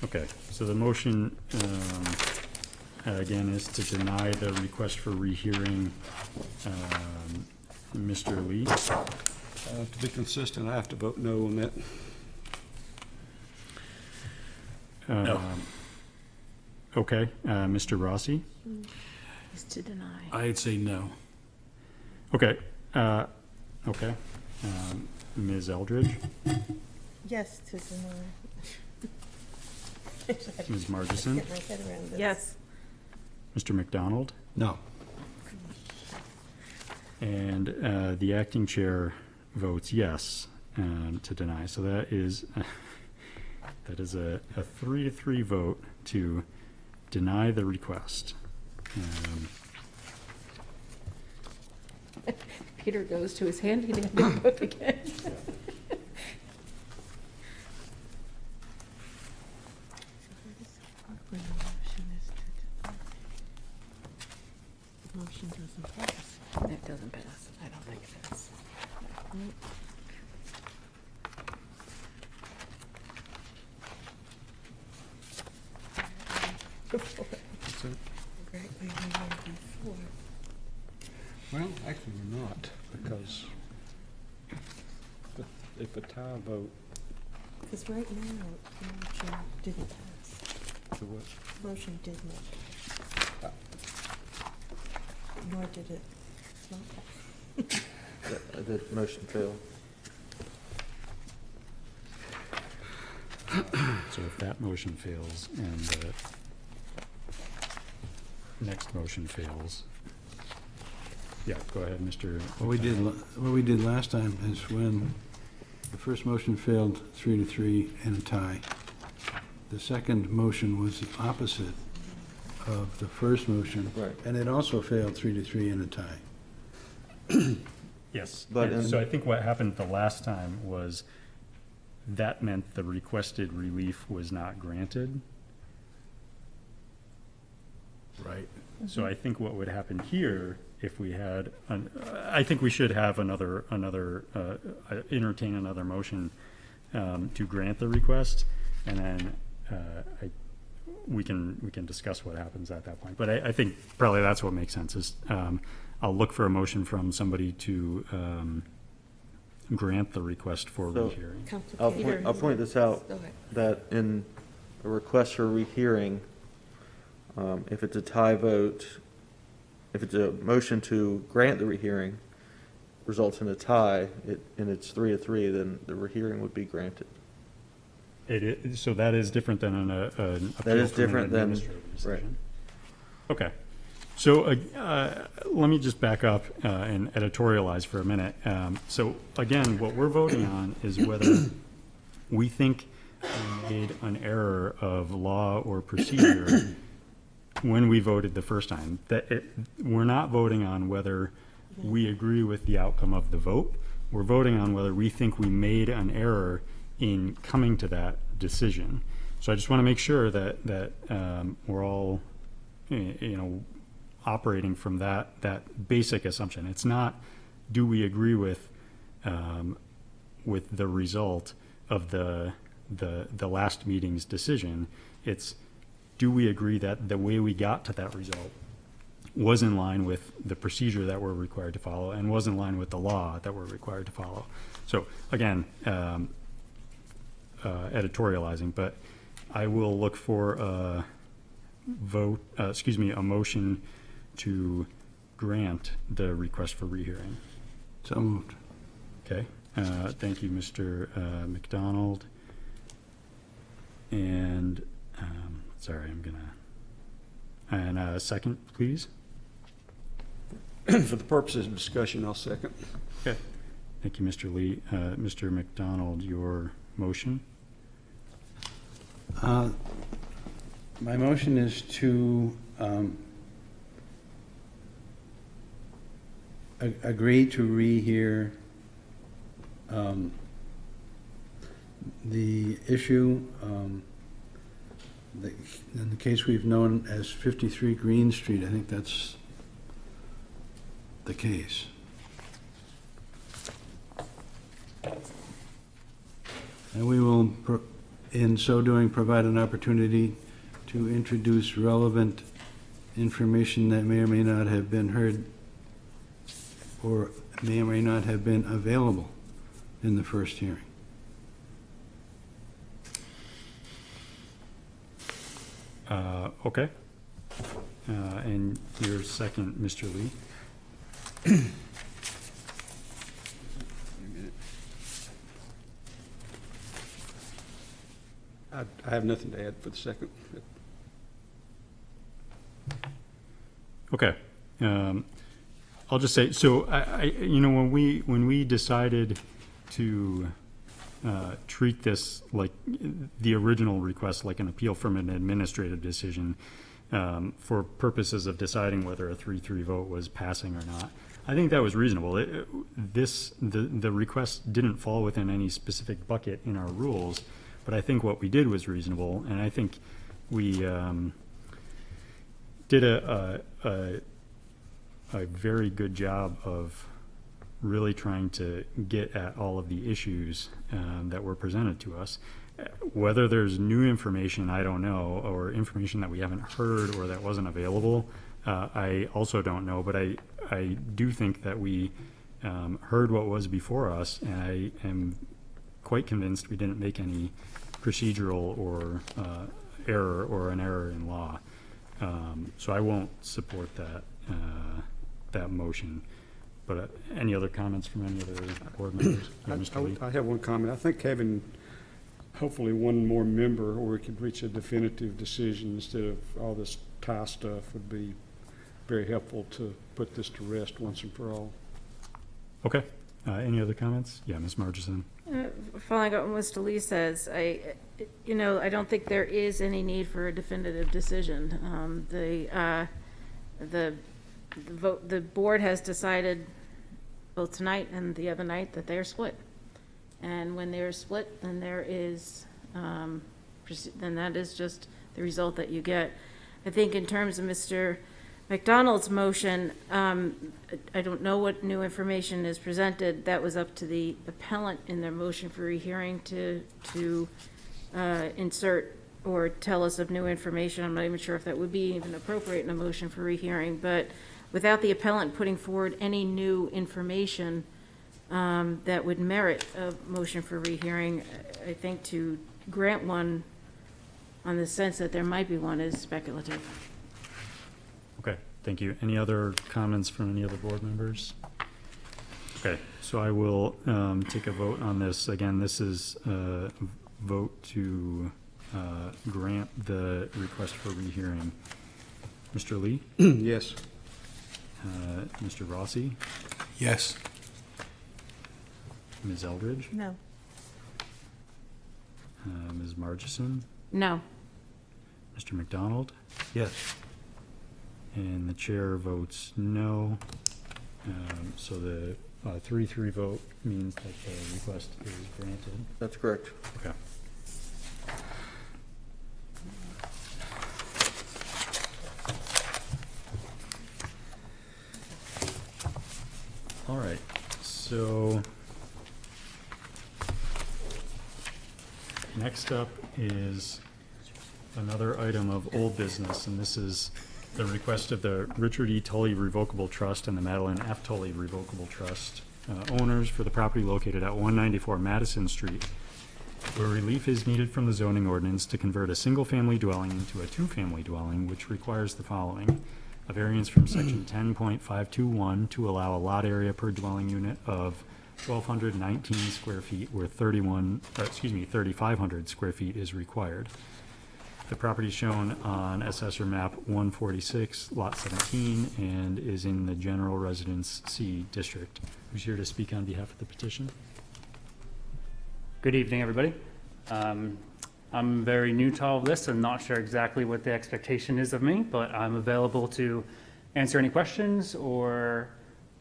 Okay, so the motion, again, is to deny the request for rehearing. Mr. Lee? To be consistent, I have to vote no on that. No. Okay, Mr. Rossi? Is to deny. I'd say no. Okay, okay. Ms. Eldridge? Yes, to deny. Ms. Margison? Get my head around this. Yes. Mr. McDonald? No. And the acting chair votes yes to deny. So that is a 3-3 vote to deny the request. Peter goes to his handy dandy book again. Motion doesn't pass. It doesn't pass. I don't think it does. before. That's it. Right, we were here before. Well, actually, we're not, because if a tie vote, Because right now, the motion didn't pass. the what? Motion did not pass. Nor did it not pass. The motion failed. So if that motion fails and the next motion fails, yeah, go ahead, Mr. What we did last time is when the first motion failed 3-3 in a tie, the second motion was the opposite of the first motion. Right. And it also failed 3-3 in a tie. Yes, But and in- so I think what happened the last time was that meant the requested relief was not granted. Right. So I think what would happen here, if we had, I think we should have entertain another motion to grant the request, and then we can discuss what happens at that point. But I think probably that's what makes sense, is I'll look for a motion from somebody to grant the request for So- rehearing. Complicated. I'll point this out, Go ahead. that in a request for rehearing, if it's a tie vote, if it's a motion to grant the rehearing results in a tie, and it's 3-3, then the rehearing would be granted. So that is different than an appeal That is from an different than- administrative decision. Okay. So let me just back up and editorialize for a minute. So again, what we're voting on is whether we think we made an error of law or procedure when we voted the first time. We're not voting on whether we agree with the outcome of the vote. We're voting on whether we think we made an error in coming to that decision. So I just want to make sure that we're all, operating from that basic assumption. It's not, do we agree with the result of the last meeting's decision? It's, do we agree that the way we got to that result was in line with the procedure that we're required to follow and was in line with the law that we're required to follow? So again, editorializing, but I will look for a motion to grant the request for rehearing. So moved. Okay, thank you, Mr. McDonald. And, sorry, and a second, please. For the purposes of discussion, I'll second. Okay, thank you, Mr. Lee. Mr. McDonald, your motion? My motion is to agree to rehear the issue in the case we've known as 53 Green Street. I think that's the case. And we will, in so doing, provide an opportunity to introduce relevant information that may or may not have been heard or may or may not have been available in the first hearing. Okay. And your second, Mr. Lee? I have nothing to add for the second. Okay. I'll just say, so when we decided to treat this like the original request, like an appeal from an administrative decision, for purposes of deciding whether a 3-3 vote was passing or not, I think that was reasonable. The request didn't fall within any specific bucket in our rules, but I think what we did was reasonable, and I think we did a very good job of really trying to get at all of the issues that were presented to us. whether there's new information, I don't know, or information that we haven't heard or that wasn't available, I also don't know, but I do think that we heard what was before us, and I am quite convinced we didn't make any procedural or error or an error in law. So I won't support that motion. But any other comments from any other board members? Yeah, Mr. Lee? I have one comment. I think having hopefully one more member, or we could reach a definitive decision instead of all this tie stuff, would be very helpful to put this to rest once and for all. Okay. Any other comments? Yeah, Ms. Margison. Following up on what Mr. Lee says, I don't think there is any need for a definitive decision. The board has decided both tonight and the other night that they are split. And when they're split, then there is, then that is just the result that you get. I think in terms of Mr. McDonald's motion, I don't know what new information is presented. That was up to the appellant in their motion for rehearing to insert or tell us of new information. I'm not even sure if that would be even appropriate in a motion for rehearing, but without the appellant putting forward any new information that would merit a motion for rehearing, I think to grant one on the sense that there might be one is speculative. Okay, thank you. Any other comments from any other board members? Okay, so I will take a vote on this. Again, this is a vote to grant the request for rehearing. Mr. Lee? Yes. Mr. Rossi? Yes. Ms. Eldridge? No. Ms. Margison? No. Mr. McDonald? Yes. And the chair votes no. So the 3-3 vote means that the request is granted. That's correct. Okay. All right, so next up is another item of old business, and this is the request of the Richard E. Tully Revocable Trust and the Madeline F. Tully Revocable Trust owners for the property located at 194 Madison Street, where relief is needed from the zoning ordinance to convert a single-family dwelling into a two-family dwelling, which requires the following: a variance from section 10.521 to allow a lot area per dwelling unit of 1,219 square feet, where 3,500 square feet is required. The property is shown on Assessor Map 146, Lot 17, and is in the General Residence C District. Who's here to speak on behalf of the petition? Good evening, everybody. I'm very new to all of this and not sure exactly what the expectation is of me, but I'm available to answer any questions or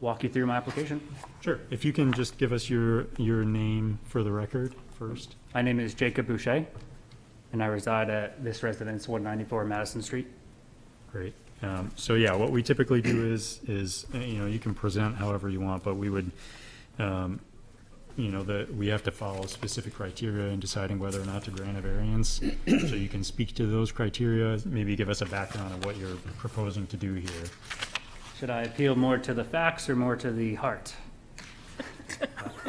walk you through my application. Sure. If you can just give us your name for the record first. My name is Jacob Boucher, and I reside at this residence, 194 Madison Street. Great. So yeah, what we typically do is you can present however you want, but we would we have to follow specific criteria in deciding whether or not to grant a variance. So you can speak to those criteria, maybe give us a background of what you're proposing to do here. Should I appeal more to the facts or more to the heart?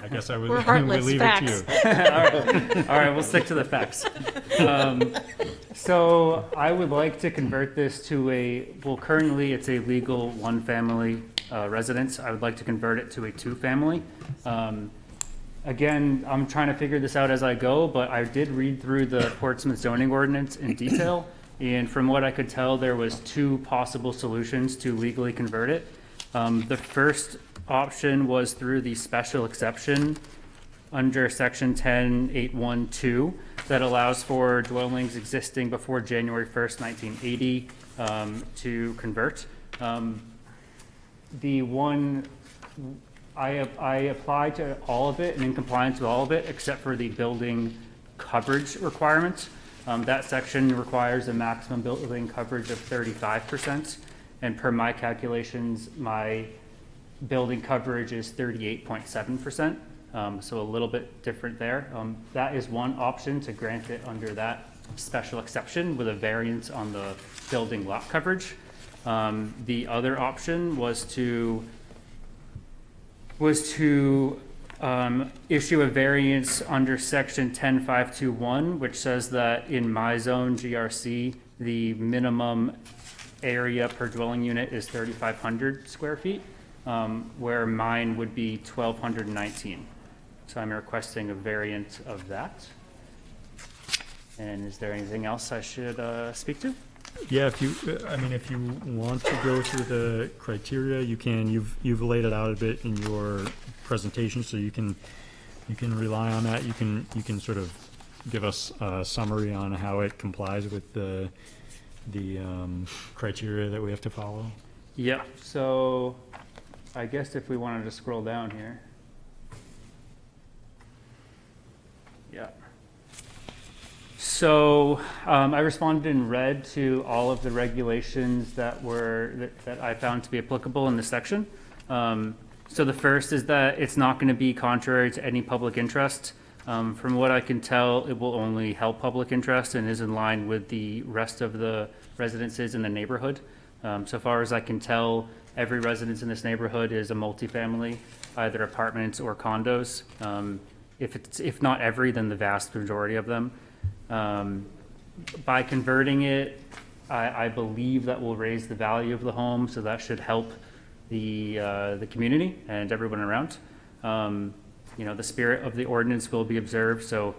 I guess I would We're heartless leave facts. it to you. All right, we'll stick to the facts. So I would like to convert this to currently it's a legal one-family residence. I would like to convert it to a two-family. Again, I'm trying to figure this out as I go, but I did read through the Portsmouth zoning ordinance in detail, and from what I could tell, there was two possible solutions to legally convert it. The first option was through the special exception under section 10.812 that allows for dwellings existing before January 1st, 1980 to convert. The one I applied to all of it and in compliance with all of it except for the building coverage requirements. That section requires a maximum building coverage of 35%, and per my calculations, my building coverage is 38.7%. So a little bit different there. That is one option to grant it under that special exception with a variance on the building lot coverage. The other option was to issue a variance under section 10521, which says that in my zone, GRC, the minimum area per dwelling unit is 3,500 square feet, where mine would be 1,219. So I'm requesting a variant of that. And is there anything else I should speak to? Yeah, if you, I mean, if you want to go through the criteria, you can. You've laid it out a bit in your presentation, so you can rely on that. You can sort of give us a summary on how it complies with the criteria that we have to follow. Yep. So I guess if we wanted to scroll down here. Yeah. So I responded in red to all of the regulations that I found to be applicable in this section. So the first is that it's not going to be contrary to any public interest. From what I can tell, it will only help public interest and is in line with the rest of the residences in the neighborhood. So far as I can tell, every residence in this neighborhood is a multifamily, either apartments or condos. If not every, then the vast majority of them. By converting it, I believe that will raise the value of the home, so that should help the community and everyone around. You know, the spirit of the ordinance will be observed. So,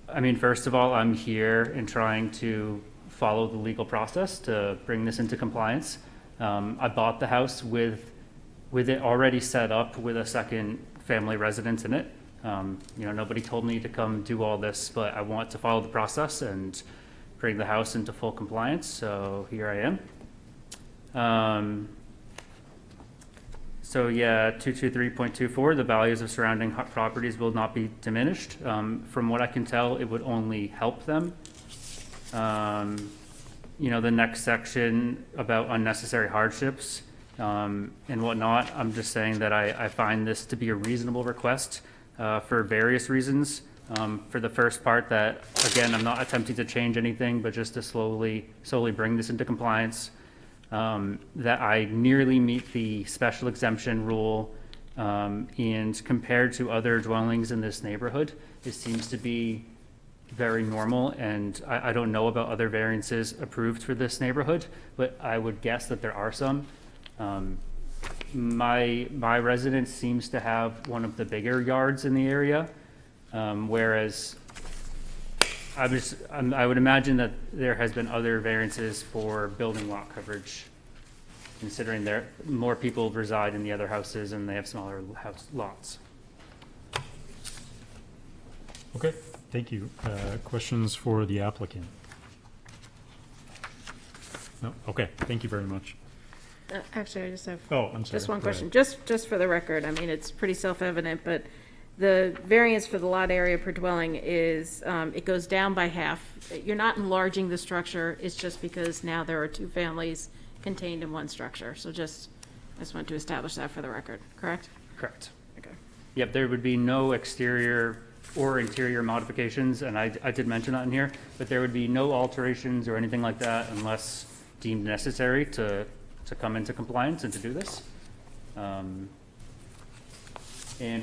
I mean, first of all, I'm here and trying to follow the legal process to bring this into compliance. I bought the house with it already set up with a second family residence in it. You know, nobody told me to come do all this, but I want to follow the process and bring the house into full compliance, so here I am. So yeah, 223.24, the values of surrounding properties will not be diminished. From what I can tell, it would only help them. You know, the next section about unnecessary hardships and whatnot, I'm just saying that I find this to be a reasonable request for various reasons. For the first part, that again, I'm not attempting to change anything, but just to slowly bring this into compliance. That I nearly meet the special exemption rule, and compared to other dwellings in this neighborhood, it seems to be very normal, and I don't know about other variances approved for this neighborhood, but I would guess that there are some. My residence seems to have one of the bigger yards in the area, whereas I would imagine that there has been other variances for building lot coverage, considering there more people reside in the other houses and they have smaller house lots. Okay, thank you. Questions for the applicant? No? Okay, thank you very much. Actually, I just have Oh, I'm sorry. just one Go question, ahead. just for the record. I mean, it's pretty self-evident, but the variance for the lot area per dwelling is, it goes down by half. You're not enlarging the structure, it's just because now there are two families contained in one structure. So I just want to establish that for the record, correct? Correct. Okay. Yep, there would be no exterior or interior modifications, and I did mention that in here, but there would be no alterations or anything like that unless deemed necessary to come into compliance and to do this. And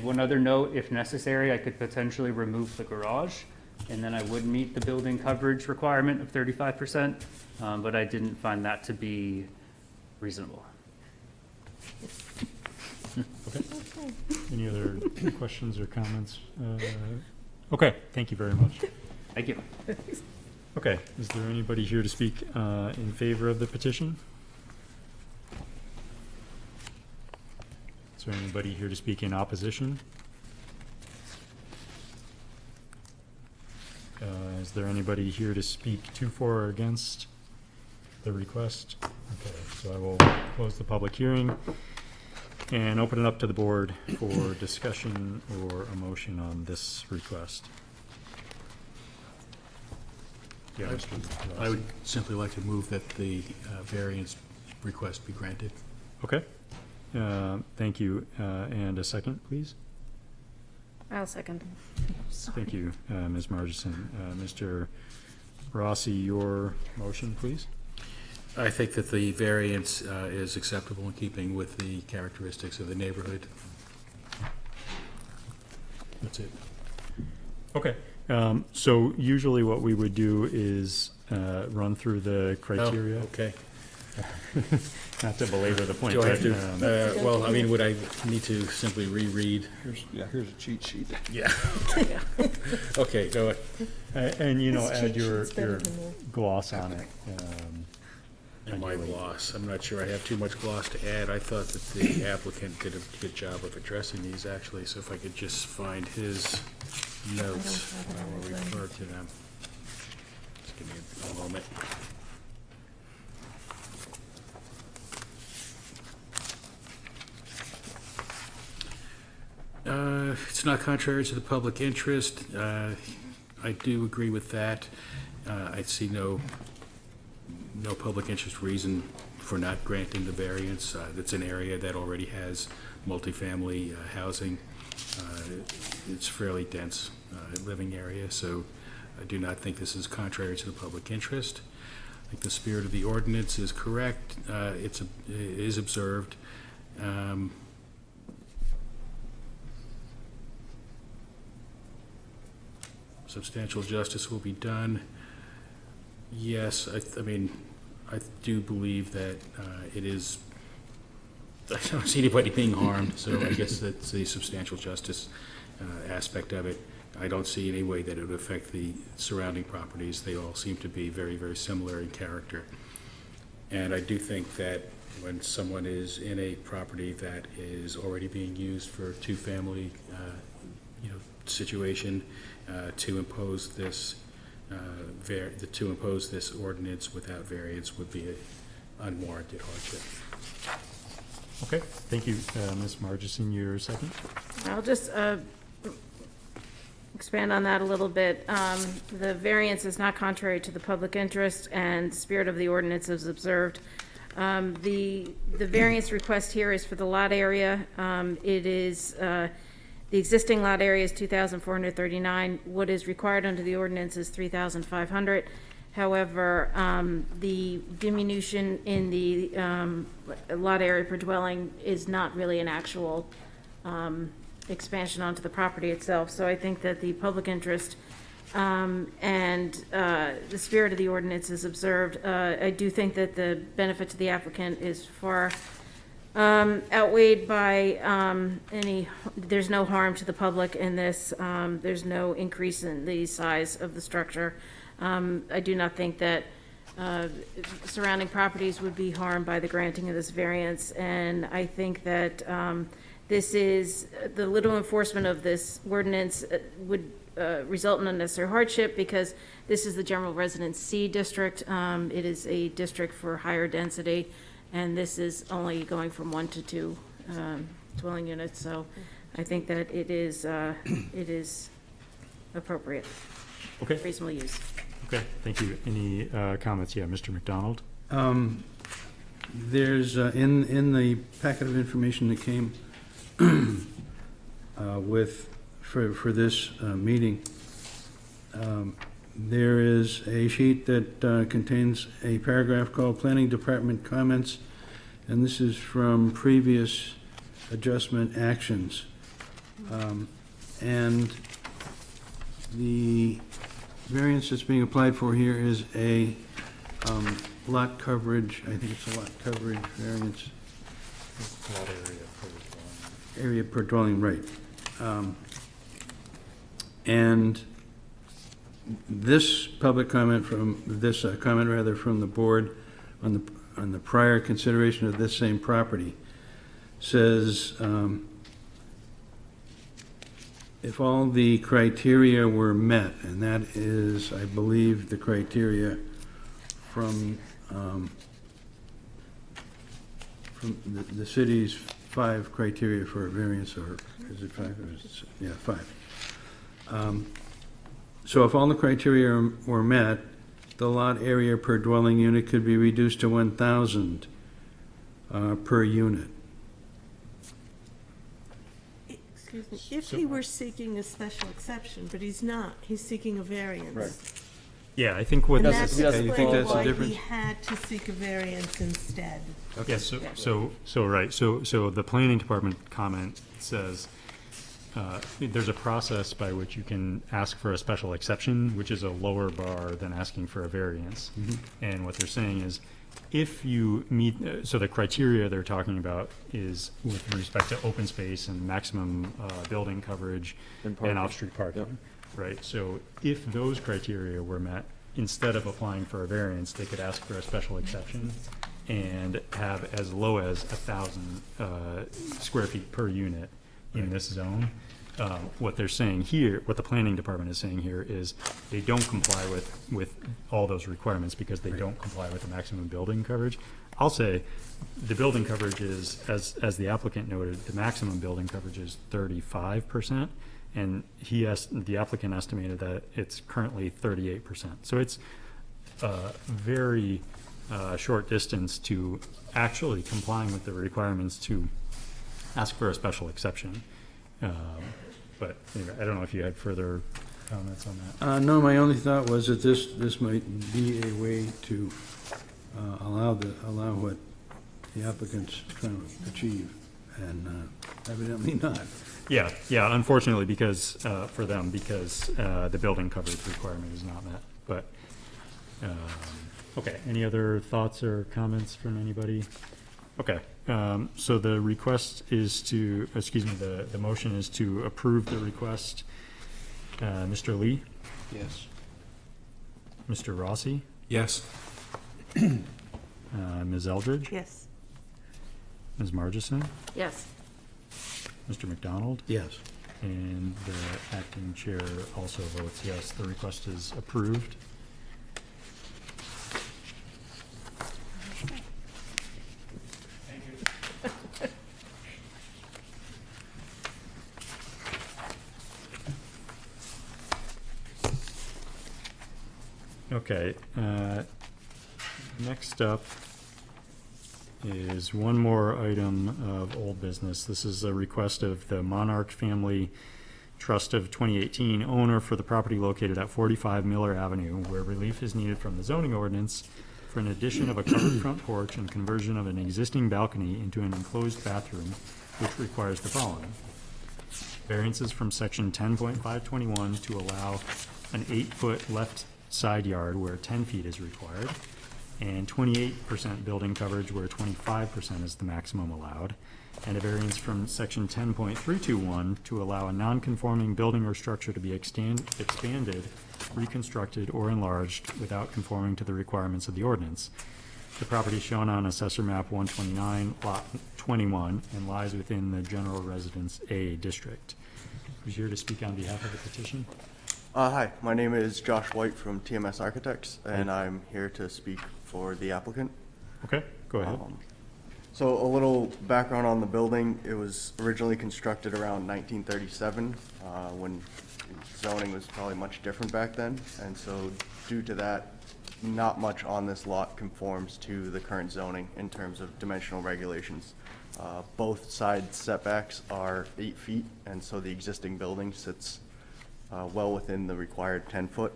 one other note, if necessary, I could potentially remove the garage, and then I would meet the building coverage requirement of 35%, but I didn't find that to be reasonable. Okay. Any other questions or comments? Okay, thank you very much. Thank you. Okay, is there anybody here to speak in favor of the petition? Is there anybody here to speak in opposition? Is there anybody here to speak to, for, or against the request? Okay, so I will close the public hearing and open it up to the board for discussion or a motion on this request. Yeah, Mr. I Rossi. would simply like to move that the variance request be granted. Okay, thank you. And a second, please? I'll second. Thank you, Ms. Margison. Mr. Rossi, your motion, please? I think that the variance is acceptable in keeping with the characteristics of the neighborhood. That's it. Okay. So usually what we would do is run through the criteria. Oh, okay. Not to belabor the point. Do I but, have to, well, I mean, would I need to simply reread? Here's a cheat sheet. Yeah. Okay, no, and, you know, This add cheat your sheet's better than the- gloss on it. and my gloss, I'm not sure I have too much gloss to add. I thought that the applicant did a good job of addressing these, actually, so if I could just find his notes, I will refer to them. Just give me a moment. It's not contrary to the public interest. I do agree with that. I see no public interest reason for not granting the variance. It's an area that already has multifamily housing. It's fairly dense living area, so I do not think this is contrary to the public interest. I think the spirit of the ordinance is correct. It is observed. Substantial justice will be done. Yes, I mean, I do believe that it is, I don't see anybody being harmed, so I guess that's the substantial justice aspect of it. I don't see any way that it would affect the surrounding properties. They all seem to be very, very similar in character. And I do think that when someone is in a property that is already being used for a two-family, situation, to impose this ordinance without variance would be an unwarranted hardship. Okay, thank you. Ms. Margison, your second? I'll just expand on that a little bit. The variance is not contrary to the public interest, and the spirit of the ordinance is observed. The variance request here is for the lot area. It is the existing lot area is 2,439. What is required under the ordinance is 3,500. However, the diminution in the lot area per dwelling is not really an actual expansion onto the property itself. So I think that the public interest and the spirit of the ordinance is observed. I do think that the benefit to the applicant is far outweighed by there's no harm to the public in this. There's no increase in the size of the structure. I do not think that surrounding properties would be harmed by the granting of this variance, and I think that this is, the little enforcement of this ordinance would result in unnecessary hardship, because this is the general residence C district. It is a district for higher density, and this is only going from 1 to 2 dwelling units, so I think that it is appropriate. Okay. Reasonable use. Okay, thank you. Any comments? Yeah, Mr. McDonald? There's, in the packet of information that came for this meeting, there is a sheet that contains a paragraph called Planning Department Comments, and this is from previous adjustment actions. And the variance that's being applied for here is a lot coverage, I think it's a lot coverage variance. Lot area per dwelling. Area per dwelling, right. And this public comment from, this comment rather from the board on the prior consideration of this same property says, if all the criteria were met, and that is, I believe, the criteria from the city's 5 criteria for a variance, or is it 5? Or is it, yeah, 5. So if all the criteria were met, the lot area per dwelling unit could be reduced to 1,000 per unit. Excuse me, if he were seeking a special exception, but he's not, he's seeking a variance. Right. Yeah, I think what. And that's you think explained that's the why he difference? had to seek a variance instead. Yeah, so the planning department comment says, there's a process by which you can ask for a special exception, which is a lower bar than asking for a variance. And what they're saying is, if you meet, so the criteria they're talking about is with respect to open space and maximum building coverage And and parking. off-street parking, right? So if those criteria were met, instead of applying for a variance, they could ask for a special exception and have as low as 1,000 square feet per unit in this zone. What they're saying here, what the planning department is saying here is they don't comply with all those requirements because they don't comply with the maximum building coverage. I'll say the building coverage is, as the applicant noted, the maximum building coverage is 35%. And the applicant estimated that it's currently 38%. So it's a very short distance to actually complying with the requirements to ask for a special exception. But anyway, I don't know if you had further comments on that. No, my only thought was that this might be a way to allow what the applicant's trying to achieve, and evidently not. Yeah, unfortunately, because, for them, because the building coverage requirement is not met. But, okay, any other thoughts or comments from anybody? Okay, so the request is to, the motion is to approve the request. Mr. Lee? Yes. Mr. Rossi? Yes. Ms. Eldridge? Yes. Ms. Margison? Yes. Mr. McDonald? Yes. And the acting chair also votes yes. The request is approved. Okay, next up is one more item of old business. This is a request of the Monarch Family Trust of 2018 owner for the property located at 45 Miller Avenue, where relief is needed from the zoning ordinance for an addition of a covered front porch and conversion of an existing balcony into an enclosed bathroom, which requires the following. Variances from section 10.521 to allow an 8-foot left side yard where 10 feet is required, and 28% building coverage where 25% is the maximum allowed, and a variance from section 10.321 to allow a non-conforming building or structure to be expanded, reconstructed, or enlarged without conforming to the requirements of the ordinance. The property is shown on Assessor Map 129, Lot 21, and lies within the General Residence A district. Who's here to speak on behalf of the petition? Hi, my name is Josh White from TMS Architects, and I'm here to speak for the applicant. Okay, go ahead. So a little background on the building. It was originally constructed around 1937, when zoning was probably much different back then. And so due to that, not much on this lot conforms to the current zoning in terms of dimensional regulations. Both side setbacks are 8 feet, and so the existing building sits well within the required 10-foot.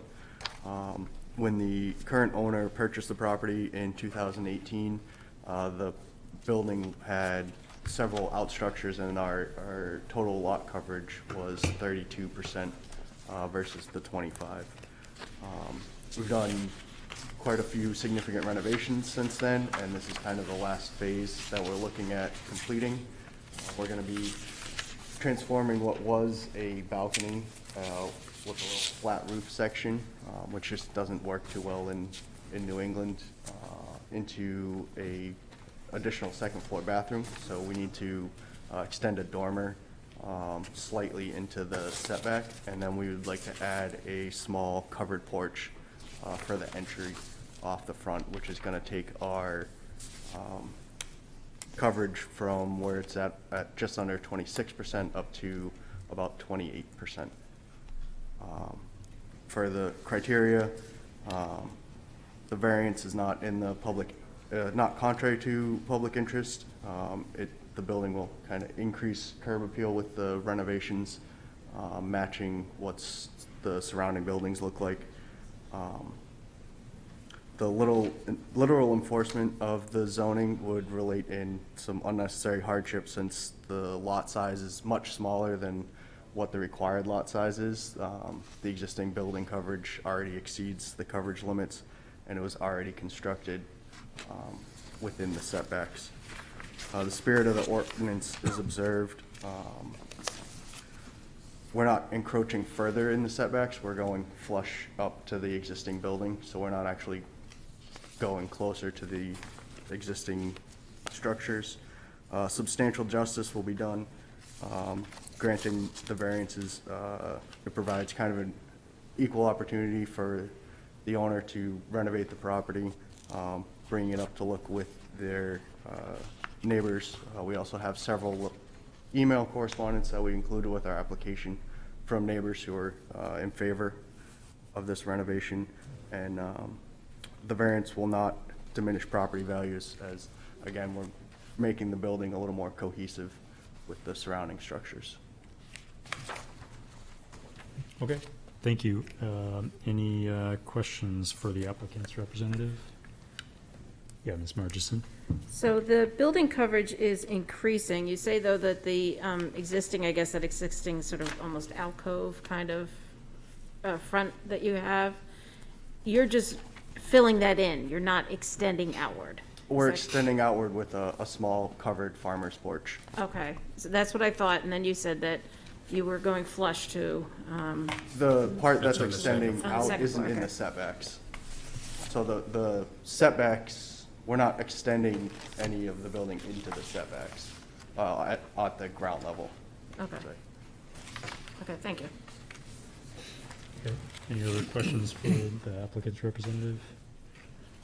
When the current owner purchased the property in 2018, the building had several outstructures, and our total lot coverage was 32% versus the 25. We've done quite a few significant renovations since then, and this is kind of the last phase that we're looking at completing. We're going to be transforming what was a balcony with a little flat roof section, which just doesn't work too well in New England, into a additional second floor bathroom. So we need to extend a dormer slightly into the setback, and then we would like to add a small covered porch for the entry off the front, which is going to take our coverage from where it's at just under 26% up to about 28%. For the criteria, the variance is not in the public not contrary to public interest. The building will kind of increase curb appeal with the renovations, matching what's the surrounding buildings look like. The literal enforcement of the zoning would relate in some unnecessary hardship, since the lot size is much smaller than what the required lot size is. The existing building coverage already exceeds the coverage limits, and it was already constructed within the setbacks. The spirit of the ordinance is observed. We're not encroaching further in the setbacks. We're going flush up to the existing building, so we're not actually going closer to the existing structures. Substantial justice will be done. Granting the variances, it provides kind of an equal opportunity for the owner to renovate the property, bringing it up to look with their neighbors. We also have several email correspondence that we included with our application from neighbors who are in favor of this renovation. And the variance will not diminish property values, as, again, we're making the building a little more cohesive with the surrounding structures. Okay, thank you. Any questions for the applicant's representative? Yeah, Ms. Margison. So the building coverage is increasing. You say, though, that the existing, I guess, that existing sort of almost alcove kind of front that you have, you're just filling that in. You're not extending outward. We're extending outward with a small covered farmer's porch. Okay, so that's what I thought, and then you said that you were going flush to, The part that's on the extending second- on the out second isn't floor, in the okay. setbacks. So the setbacks, we're not extending any of the building into the setbacks at the ground level. okay. Okay, thank you. Okay, any other questions for the applicant's representative?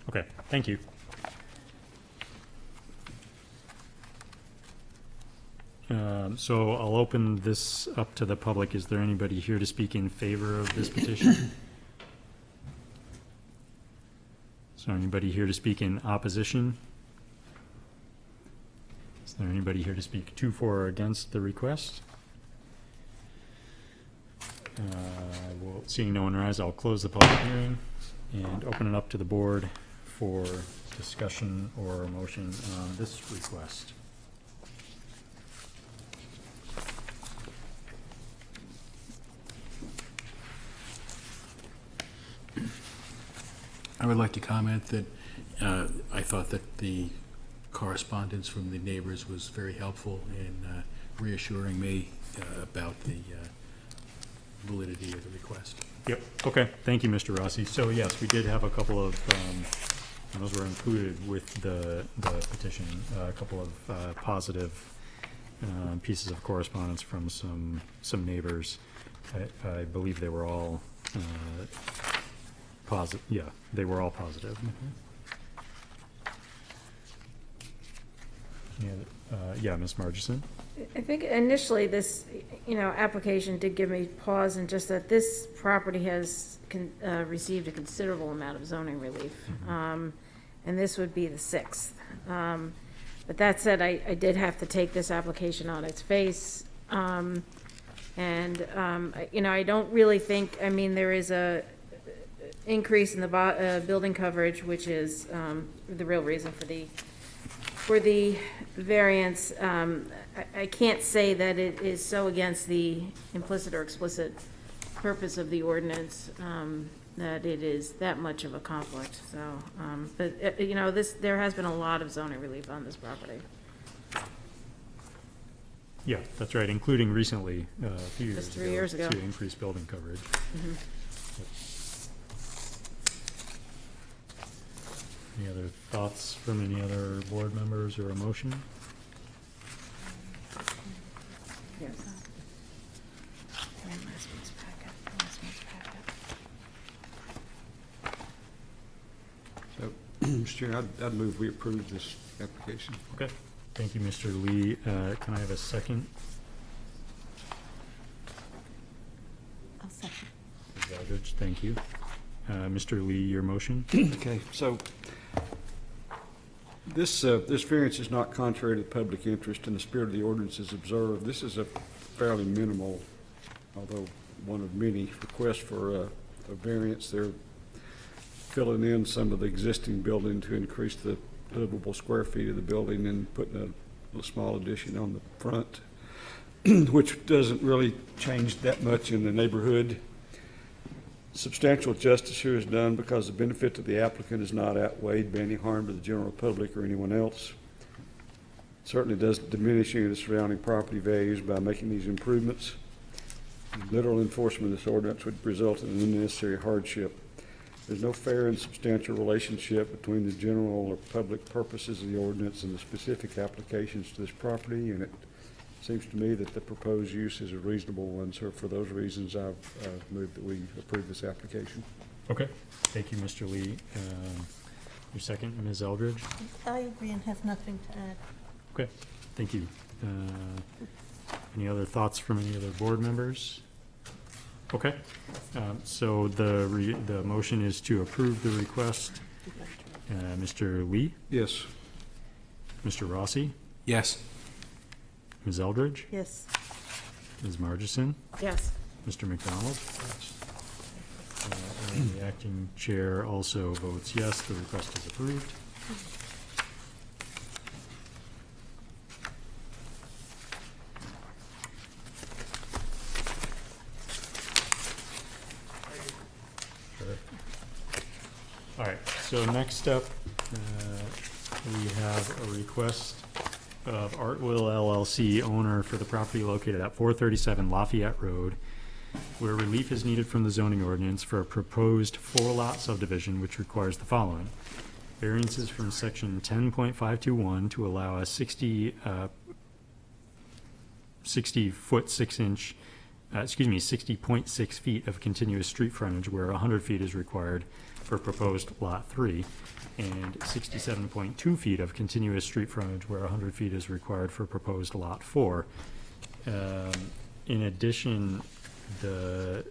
Okay, thank you. So I'll open this up to the public. Is there anybody here to speak in favor of this petition? Is there anybody here to speak in opposition? Is there anybody here to speak to, for, or against the request? Well, seeing no one rise, I'll close the public hearing and open it up to the board for discussion or motion on this request. I would like to comment that I thought that the correspondence from the neighbors was very helpful in reassuring me about the validity of the request. Yep, okay, thank you, Mr. Rossi. So yes, we did have a couple of, and those were included with the petition, a couple of positive pieces of correspondence from some neighbors. I believe they were all positive, yeah, they were all positive. Yeah, Ms. Margison? I think initially this, application did give me pause, and just that this property has received a considerable amount of zoning relief. And this would be the sixth. But that said, I did have to take this application on its face. I don't really think, there is a increase in the building coverage, which is the real reason for the variance. I can't say that it is so against the implicit or explicit purpose of the ordinance that it is that much of a conflict. So, there has been a lot of zoning relief on this property. Yeah, that's right, including recently, a few years ago. Just 3 years ago. To increase building coverage. Any other thoughts from any other board members or a motion? Yes. So, Mr. Chair, I'd move we approve this application. Okay, thank you, Mr. Lee. Can I have a second? I'll second. Ms. Aldridge, thank you. Mr. Lee, your motion? Okay, so This variance is not contrary to the public interest, and the spirit of the ordinance is observed. This is a fairly minimal, although one of many requests for a variance. They're filling in some of the existing building to increase the livable square feet of the building and putting a small addition on the front, which doesn't really change that much in the neighborhood. Substantial justice here is done because the benefit to the applicant is not outweighed by any harm to the general public or anyone else. Certainly doesn't diminish any of the surrounding property values by making these improvements. Literal enforcement of this ordinance would result in an unnecessary hardship. There's no fair and substantial relationship between the general or public purposes of the ordinance and the specific applications to this property, and it seems to me that the proposed use is a reasonable one. So for those reasons, I've moved that we approve this application. Okay, thank you, Mr. Lee. Your second, Ms. Eldridge? I agree and have nothing to add. Okay, thank you. Any other thoughts from any other board members? Okay, so the motion is to approve the request. Mr. Lee? Yes. Mr. Rossi? Yes. Ms. Eldridge? Yes. Ms. Margison? Yes. Mr. McDonald? And the acting chair also votes yes, the request is approved. All right, so next up, we have a request of Artwill LLC, owner for the property located at 437 Lafayette Road, where relief is needed from the zoning ordinance for a proposed 4-lot subdivision, which requires the following. Variances from section 10.521 to allow a 60.6 feet of continuous street frontage where 100 feet is required for proposed lot 3, and 67.2 feet of continuous street frontage where 100 feet is required for proposed lot 4. In addition, the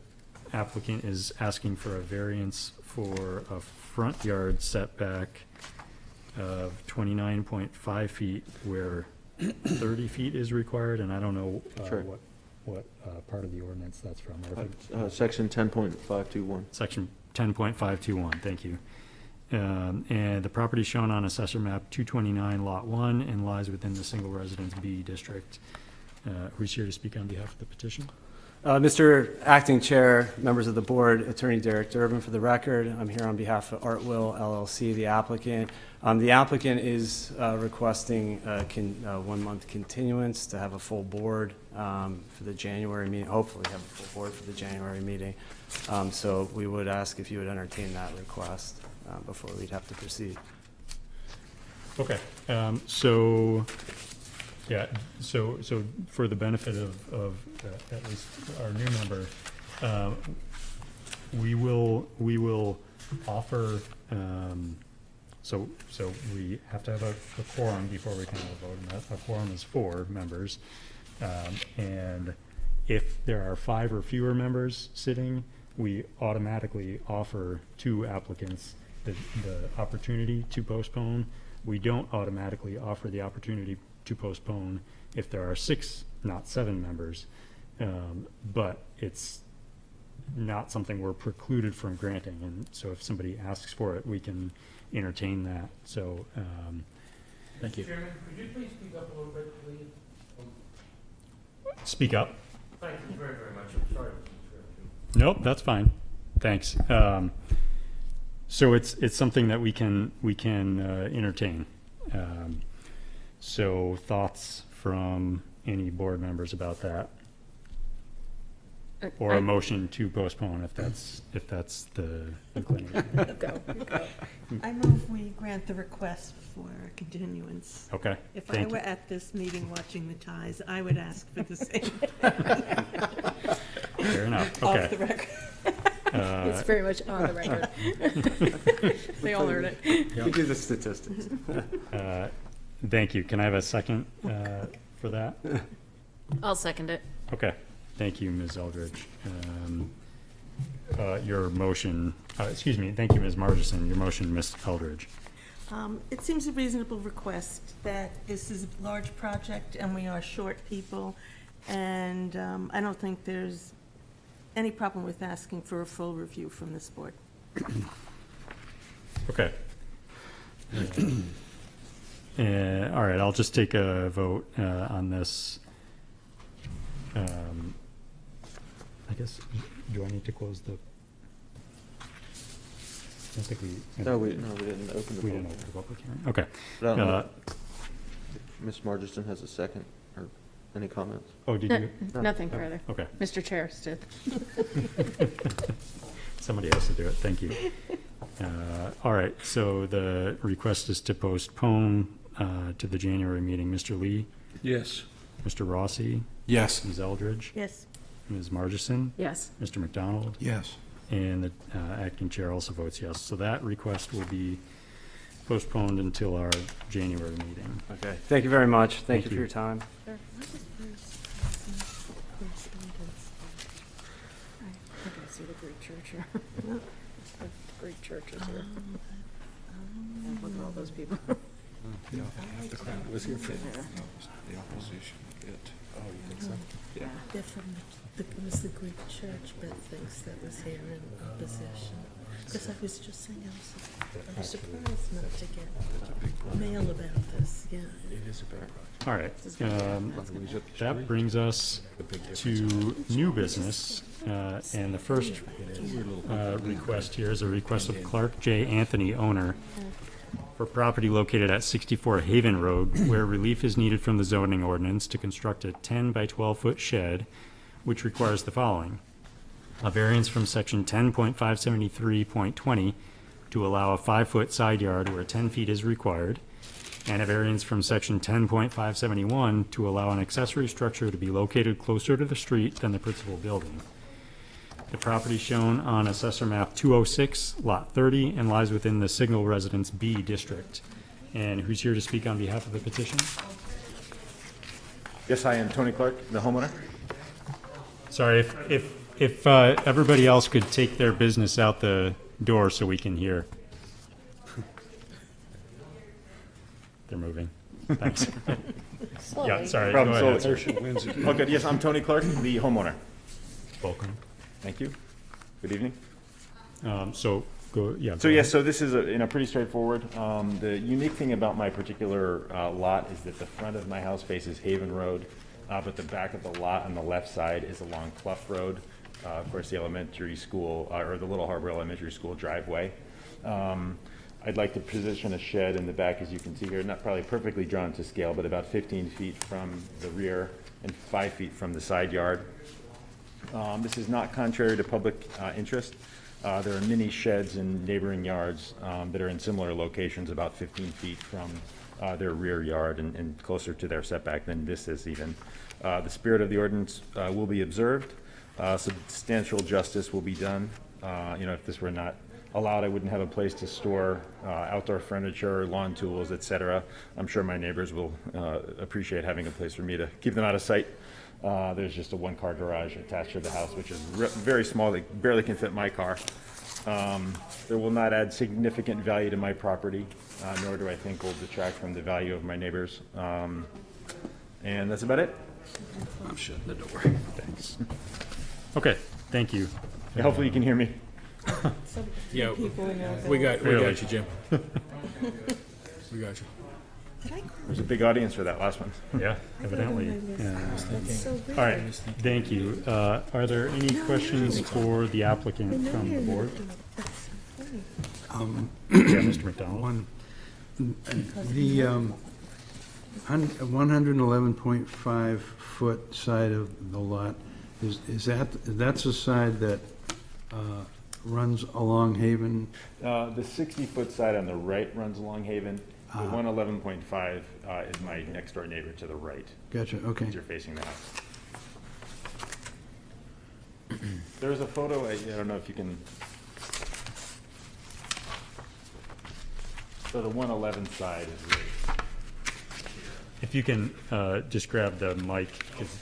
applicant is asking for a variance for a front yard setback of 29.5 feet where 30 feet is required, and I don't know Sure. what part of the ordinance that's from. Section 10.521. Section 10.521, thank you. And the property shown on Assessor Map 229, Lot 1, and lies within the Single Residence B District. Who's here to speak on behalf of the petition? Mr. Acting Chair, members of the board, Attorney Derek Durbin for the record. I'm here on behalf of Artwill LLC, the applicant. The applicant is requesting a 1-month continuance to have a full board for the January meeting, hopefully have a full board for the January meeting. So we would ask if you would entertain that request before we'd have to proceed. Okay, yeah, so for the benefit of at least our new member, we will offer, so we have to have a quorum before we can have a vote, and that a quorum is 4 members. And if there are 5 or fewer members sitting, we automatically offer 2 applicants the opportunity to postpone. We don't automatically offer the opportunity to postpone if there are 6, not 7 members, but it's not something we're precluded from granting, and so if somebody asks for it, we can entertain that. So, Thank you. Chairman, could you please speak up a little bit, please? speak up. Thank you very, very much. I'm sorry. Nope, that's fine. Thanks. So it's something that we can entertain. So thoughts from any board members about that, or a motion to postpone if that's the inclination. Go. I move we grant the request for a continuance. Okay. If I thank were you. at this meeting watching the ties, I would ask for the same. Fair enough. Okay. Off the record. It's very much on the record. They all heard it. You do the statistics. Thank you. Can I have a second for that? I'll second it. Okay. Thank you, Ms. Eldridge. Your motion, excuse me, thank you, Ms. Margison. Your motion, Ms. Eldridge. It seems a reasonable request that this is a large project and we are short people. And I don't think there's any problem with asking for a full review from this board. Okay. All right, I'll just take a vote on this. I guess, do I need to close the? I don't think we. No, we didn't open the We didn't public open the public hearing. Okay. But I don't know if Ms. Margiston has a second, or any comments? Oh, did you? Nothing further. Okay. Mr. Chair, did. Somebody has to do it. Thank you. All right, so the request is to postpone to the January meeting. Mr. Lee? Yes. Mr. Rossi? Yes. Ms. Eldridge? Yes. Ms. Margison? Yes. Mr. McDonald? Yes. And the acting chair also votes yes. So that request will be postponed until our January meeting. Okay, thank you very much. Thank you you. for your time. I gotta see the Greek church here. The Greek church is here. And look at all those people. Was here for The opposition bit. Oh, you think so? Yeah. They're from it was the Greek church that thinks that was here in opposition. Because I was just saying, I was surprised not to get mail about this, yeah. It is a big project. All right. That brings us to new business. And the first request here is a request of Clark J. Anthony, owner, for property located at 64 Haven Road, where relief is needed from the zoning ordinance to construct a 10 by 12-foot shed, which requires the following: a variance from section 10.573.20 to allow a 5-foot side yard where 10 feet is required, and a variance from section 10.571 to allow an accessory structure to be located closer to the street than the principal building. The property shown on Assessor Map 206, Lot 30, and lies within the Signal Residence B district. And who's here to speak on behalf of the petition? Yes, I am Tony Clark, the homeowner. Sorry, if everybody else could take their business out the door so we can hear. They're moving. Thanks. Yeah, sorry, go ahead. Okay, yes, I'm Tony Clark, the homeowner. Welcome. Thank you. Good evening. So, go, yeah. So yes, so this is pretty straightforward. The unique thing about my particular lot is that the front of my house faces Haven Road, but the back of the lot on the left side is along Clough Road. Of course, the elementary school, or the Little Harbor Elementary School driveway. I'd like to position a shed in the back, as you can see here, not probably perfectly drawn to scale, but about 15 feet from the rear and 5 feet from the side yard. This is not contrary to public interest. There are many sheds in neighboring yards that are in similar locations, about 15 feet from their rear yard and closer to their setback than this is even. The spirit of the ordinance will be observed. Substantial justice will be done. If this were not allowed, I wouldn't have a place to store outdoor furniture, lawn tools, etc. I'm sure my neighbors will appreciate having a place for me to keep them out of sight. There's just a one-car garage attached to the house, which is very small. They barely can fit my car. There will not add significant value to my property, nor do I think will detract from the value of my neighbors. And that's about it. I'm shutting the door. Thanks. Okay, thank you. Yeah, hopefully you can hear me. Yeah, we got you, Jim. We got you. There's a big audience for that last one. Yeah, evidently. All right, thank you. Are there any questions for the applicant from the board? Yeah, Mr. McDonald. The 111.5 foot side of the lot, that's the side that runs along Haven? The 60-foot side on the right runs along Haven. The 111.5 is my next door neighbor to the right. Gotcha, okay. As you're facing the house. There's a photo, I don't know if you can. So the 111 side is right. If you can just grab the mic, because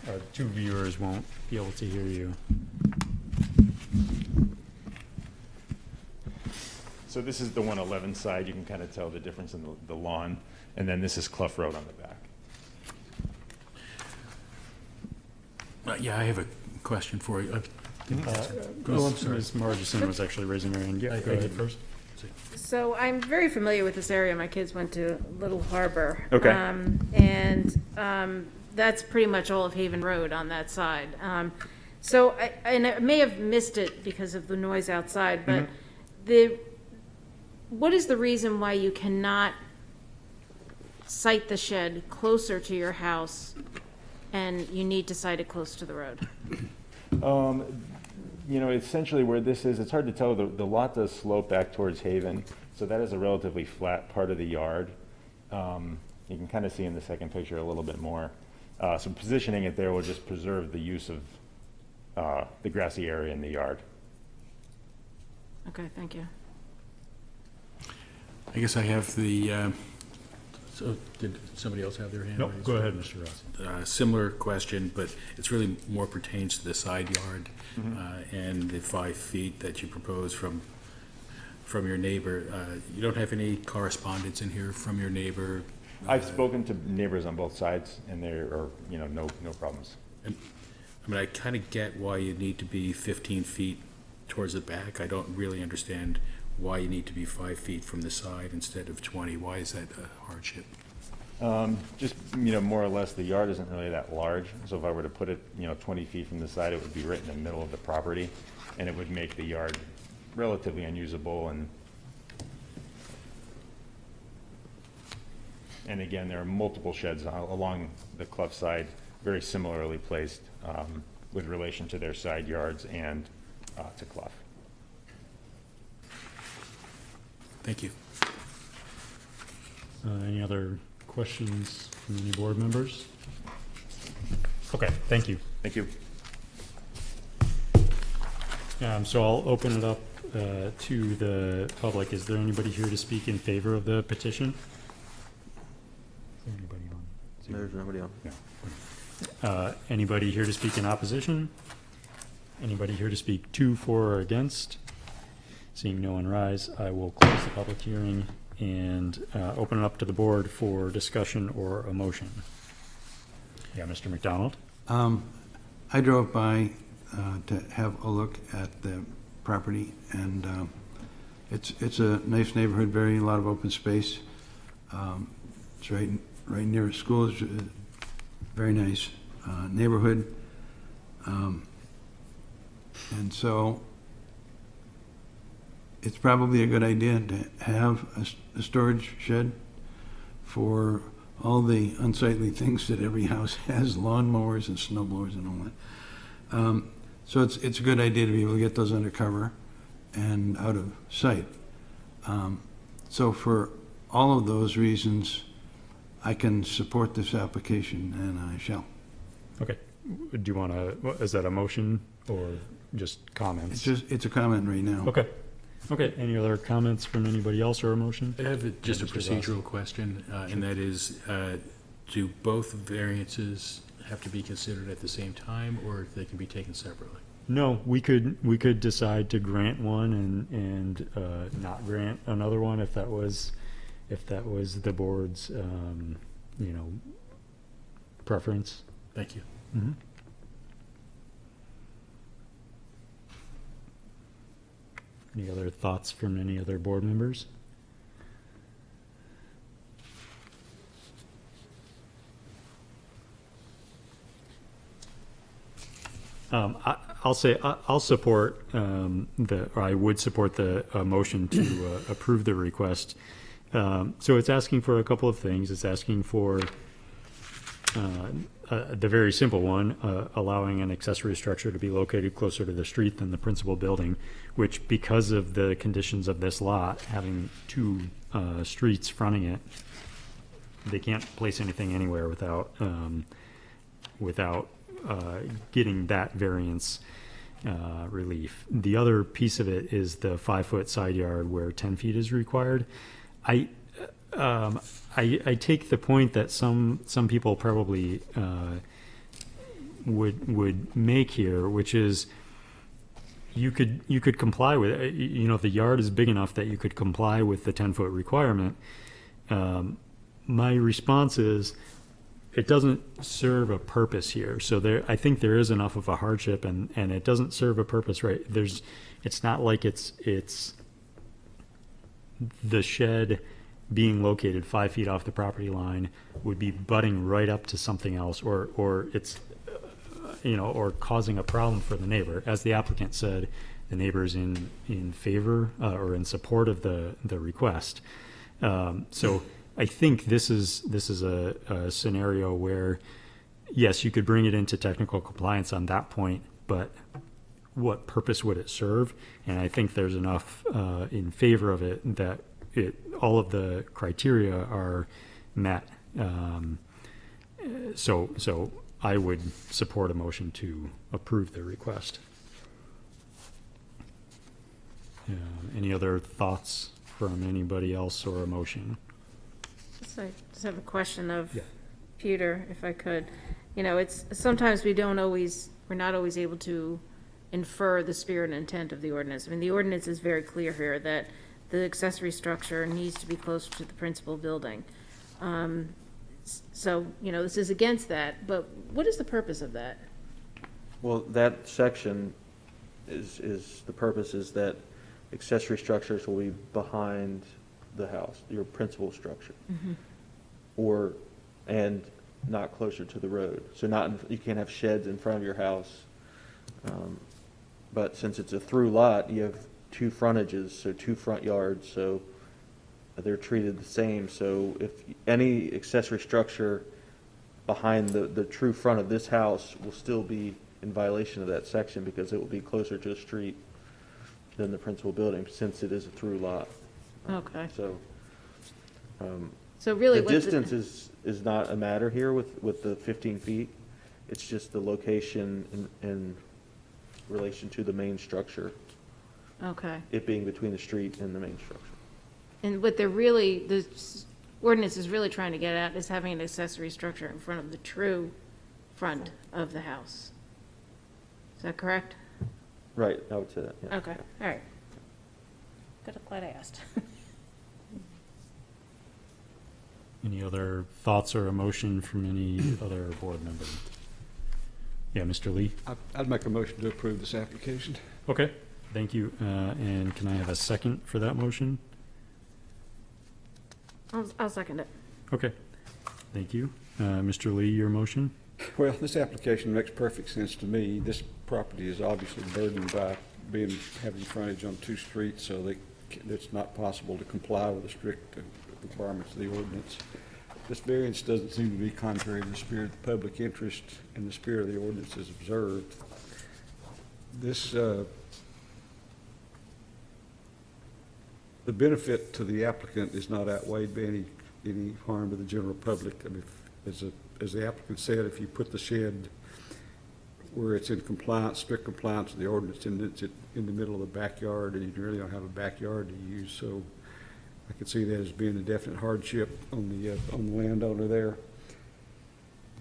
our two viewers won't be able to hear you. So this is the 111 side. You can kind of tell the difference in the lawn. And then this is Clough Road on the back. Yeah, I have a question for you. I'm sorry. Ms. Margison was actually raising her hand. Yeah, go ahead first. So I'm very familiar with this area. My kids went to Little Harbor. Okay. That's pretty much all of Haven Road on that side. So I may have missed it because of the noise outside, but what is the reason why you cannot site the shed closer to your house and you need to site it close to the road? You know, essentially where this is, it's hard to tell. The lot does slope back towards Haven, so that is a relatively flat part of the yard. You can kind of see in the second picture a little bit more. So positioning it there will just preserve the use of the grassy area in the yard. Okay, thank you. I guess I have the, so did somebody else have their hand Nope, raised? go ahead, Mr. Ross. Similar question, but it's really more pertains to the side yard and the 5 feet that you propose from your neighbor. You don't have any correspondence in here from your neighbor? I've spoken to neighbors on both sides, and there are, you know, no problems. And, I mean, I kind of get why you need to be 15 feet towards the back. I don't really understand why you need to be 5 feet from the side instead of 20. Why is that a hardship? Just, you know, more or less, the yard isn't really that large. So if I were to put it, you know, 20 feet from the side, it would be right in the middle of the property, and it would make the yard relatively unusable. And again, there are multiple sheds along the Clough side, very similarly placed with relation to their side yards and to Clough. Thank you. Any other questions from any board members? Okay, thank you. Thank you. So I'll open it up to the public. Is there anybody here to speak in favor of the petition? Is there anybody on? There's nobody on. No. Anybody here to speak in opposition? Anybody here to speak to, for, or against? Seeing no one rise, I will close the public hearing and open it up to the board for discussion or a motion. Yeah, Mr. McDonald? I drove by to have a look at the property, and it's a nice neighborhood, a lot of open space. It's right near a school. It's a very nice neighborhood. And so it's probably a good idea to have a storage shed for all the unsightly things that every house has, lawnmowers and snow blowers and all that. So it's a good idea to be able to get those under cover and out of sight. So for all of those reasons, I can support this application, and I shall. Okay. Do you want to, is that a motion or just comments? It's a comment right now. Okay. Okay, any other comments from anybody else or a motion? I have just a Mr. Ross. procedural question, and that is, do both variances have to be considered at the same time, or they can be taken separately? No, we could decide to grant one and not grant another one if that was the board's preference. Thank you. Mm-hmm. Any other thoughts from any other board members? I'll say I'll support I would support the motion to approve the request. So it's asking for a couple of things. It's asking for the very simple one, allowing an accessory structure to be located closer to the street than the principal building, which, because of the conditions of this lot, having two streets fronting it, they can't place anything anywhere without getting that variance relief. The other piece of it is the 5-foot side yard where 10 feet is required. I take the point that some people probably would make here, which is, you could comply with, if the yard is big enough that you could comply with the 10-foot requirement. My response is, it doesn't serve a purpose here. So I think there is enough of a hardship, and it doesn't serve a purpose, right? It's not like it's the shed being located 5 feet off the property line would be butting right up to something else, or it's, or causing a problem for the neighbor. As the applicant said, the neighbor's in favor or in support of the request. So I think this is a scenario where, yes, you could bring it into technical compliance on that point, but what purpose would it serve? And I think there's enough in favor of it that all of the criteria are met. So I would support a motion to approve the request. Any other thoughts from anybody else or a motion? So I just have a question of Peter, if I could. It's sometimes we're not always able to infer the spirit and intent of the ordinance. I mean, the ordinance is very clear here that the accessory structure needs to be closer to the principal building. So, this is against that, but what is the purpose of that? Well, that section the purpose is that accessory structures will be behind the house, your principal structure, and not closer to the road. So you can't have sheds in front of your house. But since it's a through lot, you have two frontages, so two front yards, so they're treated the same. So if any accessory structure behind the true front of this house will still be in violation of that section because it will be closer to the street than the principal building, since it is a through lot. Okay. So really, the distance is not a matter here with the 15 feet. It's just the location in relation to the main structure. Okay. It being between the street and the main structure. And what the ordinance is really trying to get at is having an accessory structure in front of the true front of the house. Is that correct? Right, I would say that, yeah. Okay, all right. Glad I asked. Any other thoughts or emotion from any other board member? Yeah, Mr. Lee? I'd make a motion to approve this application. Okay, thank you. And can I have a second for that motion? I'll second it. Okay, thank you. Mr. Lee, your motion? Well, this application makes perfect sense to me. This property is obviously burdened by having frontage on two streets, so it's not possible to comply with the strict requirements of the ordinance. This variance doesn't seem to be contrary to the spirit of the public interest, and the spirit of the ordinance is observed. This, the benefit to the applicant is not outweighed by any harm to the general public. I mean, as the applicant said, if you put the shed where it's in compliance, strict compliance with the ordinance, and it's in the middle of the backyard, and you really don't have a backyard to use, so I could see that as being a definite hardship on the landowner there.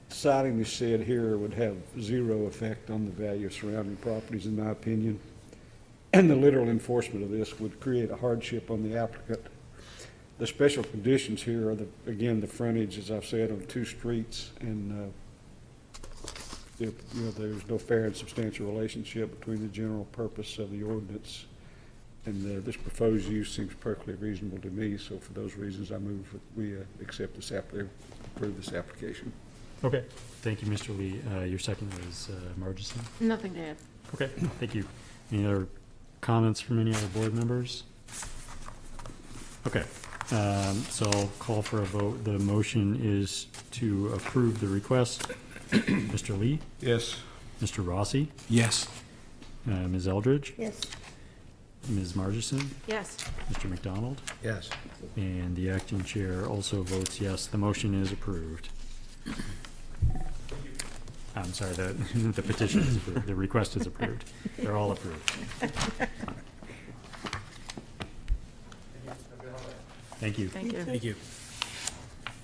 Citing the shed here would have zero effect on the value of surrounding properties, in my opinion. And the literal enforcement of this would create a hardship on the applicant. The special conditions here are, again, the frontage, as I've said, on two streets, and there's no fair and substantial relationship between the general purpose of the ordinance and this proposed use seems perfectly reasonable to me. So for those reasons, I move that we approve this application. Okay, thank you, Mr. Lee. Your second was Margison? Nothing to add. Okay, thank you. Any other comments from any other board members? Okay, so I'll call for a vote. The motion is to approve the request. Mr. Lee? Yes. Mr. Rossi? Yes. Ms. Eldridge? Yes. Ms. Margison? Yes. Mr. McDonald? Yes. And the acting chair also votes yes. The motion is approved. I'm sorry, the petition is approved. The request is approved. They're all approved. Thank you. Thank you. Thank you.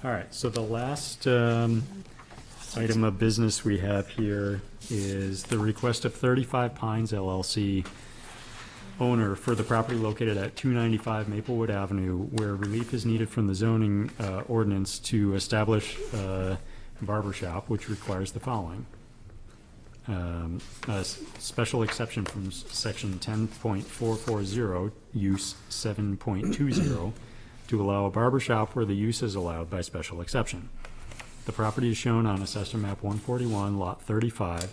All right, so the last item of business we have here is the request of 35 Pines LLC owner for the property located at 295 Maplewood Avenue, where relief is needed from the zoning ordinance to establish a barber shop, which requires the following. Special exception from section 10.440, use 7.20, to allow a barber shop where the use is allowed by special exception. The property is shown on Assessor Map 141, Lot 35,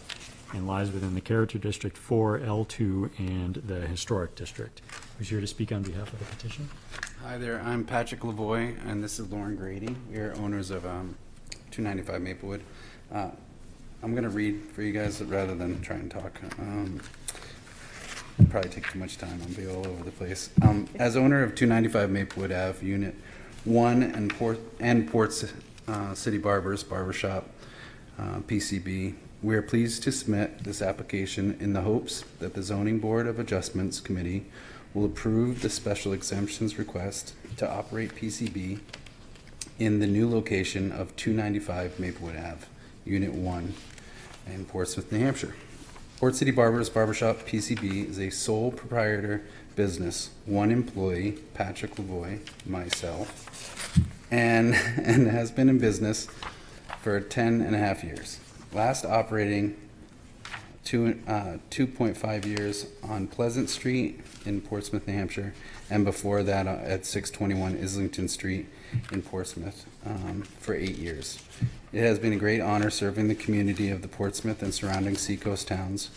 and lies within the Character District 4, L2, and the Historic District. Who's here to speak on behalf of the petition? Hi there, I'm Patrick Lavoie, and this is Lauren Grady. We are owners of 295 Maplewood. I'm going to read for you guys rather than try and talk. Probably take too much time. I'll be all over the place. As owner of 295 Maplewood Ave, Unit 1 and Ports City Barbers Barbershop, PCB, we are pleased to submit this application in the hopes that the Zoning Board of Adjustments Committee will approve the special exemptions request to operate PCB in the new location of 295 Maplewood Ave, Unit 1 in Portsmouth, New Hampshire. Port City Barbers Barbershop PCB is a sole proprietor business, one employee, Patrick Lavoie, myself, and has been in business for 10.5 years. Last operating 2.5 years on Pleasant Street in Portsmouth, New Hampshire, and before that at 621 Islington Street in Portsmouth for 8 years. It has been a great honor serving the community of the Portsmouth and surrounding seacoast towns.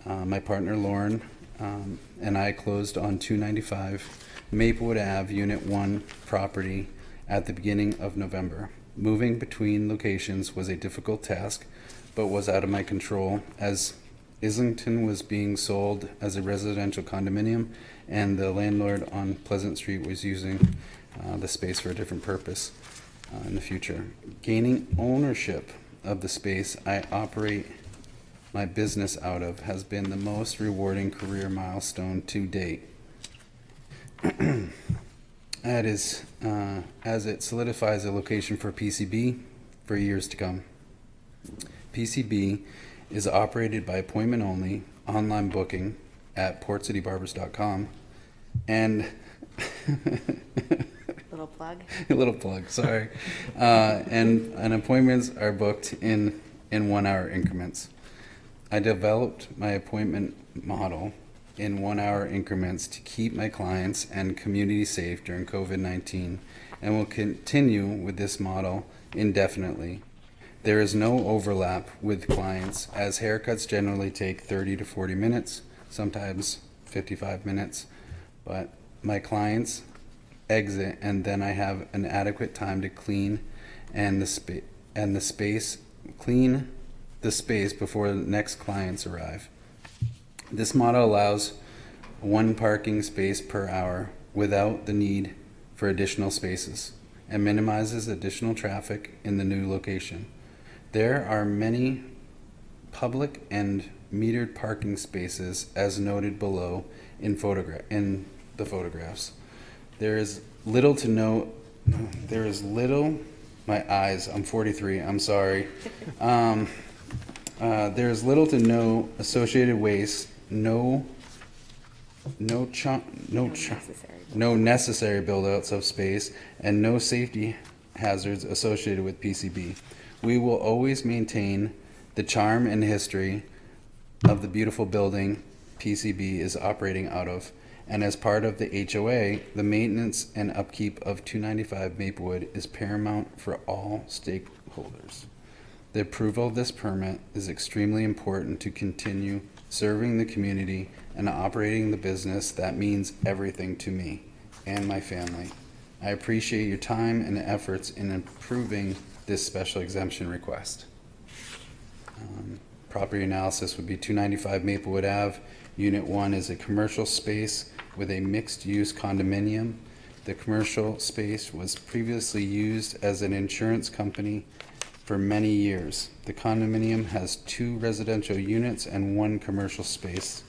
My partner Lauren and I closed on 295 Maplewood Ave, Unit 1 property at the beginning of November. Moving between locations was a difficult task, but was out of my control as Islington was being sold as a residential condominium, and the landlord on Pleasant Street was using the space for a different purpose in the future. Gaining ownership of the space I operate my business out of has been the most rewarding career milestone to date. That is, as it solidifies a location for PCB for years to come. PCB is operated by appointment only, online booking at portcitybarbers.com, and Little plug. a little plug, sorry. And appointments are booked in 1 hour increments. I developed my appointment model in 1 hour increments to keep my clients and community safe during COVID-19, and will continue with this model indefinitely. There is no overlap with clients, as haircuts generally take 30 to 40 minutes, sometimes 55 minutes, but my clients exit, and then I have an adequate time to clean the space before the next clients arrive. This model allows 1 parking space per hour without the need for additional spaces, and minimizes additional traffic in the new location. There are many public and metered parking spaces as noted below in the photographs. There is little, my eyes, I'm 43, I'm sorry. There is little to no associated waste, no necessary build-outs of space, and no safety hazards associated with PCB. We will always maintain the charm and history of the beautiful building PCB is operating out of, and as part of the HOA, the maintenance and upkeep of 295 Maplewood is paramount for all stakeholders. The approval of this permit is extremely important to continue serving the community and operating the business that means everything to me and my family. I appreciate your time and efforts in approving this special exemption request. Property analysis would be 295 Maplewood Ave. Unit 1 is a commercial space with a mixed-use condominium. The commercial space was previously used as an insurance company for many years. The condominium has 2 residential units and 1 commercial space.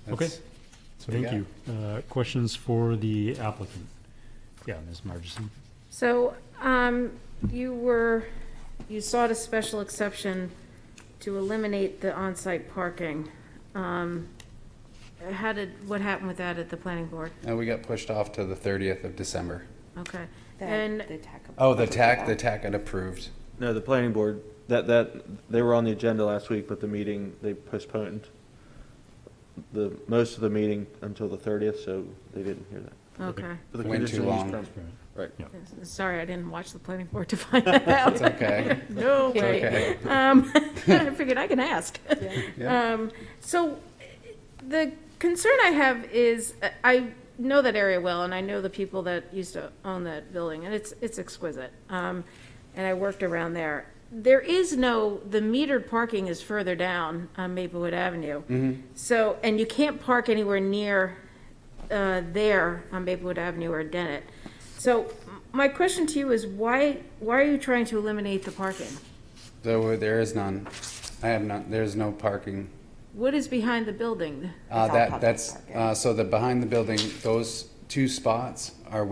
Okay, That's what we thank you. Questions for the applicant? Yeah, Ms. Margison. So, you sought a special exception to eliminate the on-site parking. What happened with that at the planning board? And we got pushed off to the 30th of December. Okay. The And TAC. Oh, the TAC got approved. No, the planning board, they were on the agenda last week, but the meeting, they postponed most of the meeting until the 30th, so they didn't hear that. Okay. For the Went too conditional use long. permit. Right. Yeah. Sorry, I didn't watch the planning board to find that out. It's okay. No It's way. okay. I figured I can ask. Yeah. So the concern I have is, I know that area well, and I know the people that used to own that building, and it's exquisite. And I worked around there. There is the metered parking is further down on Maplewood Avenue. So, and you can't park anywhere near there on Maplewood Avenue or Dennett. So my question to you is, why are you trying to eliminate the parking? So there is none. There's no parking. What is behind the building? So the behind the building, those two spots are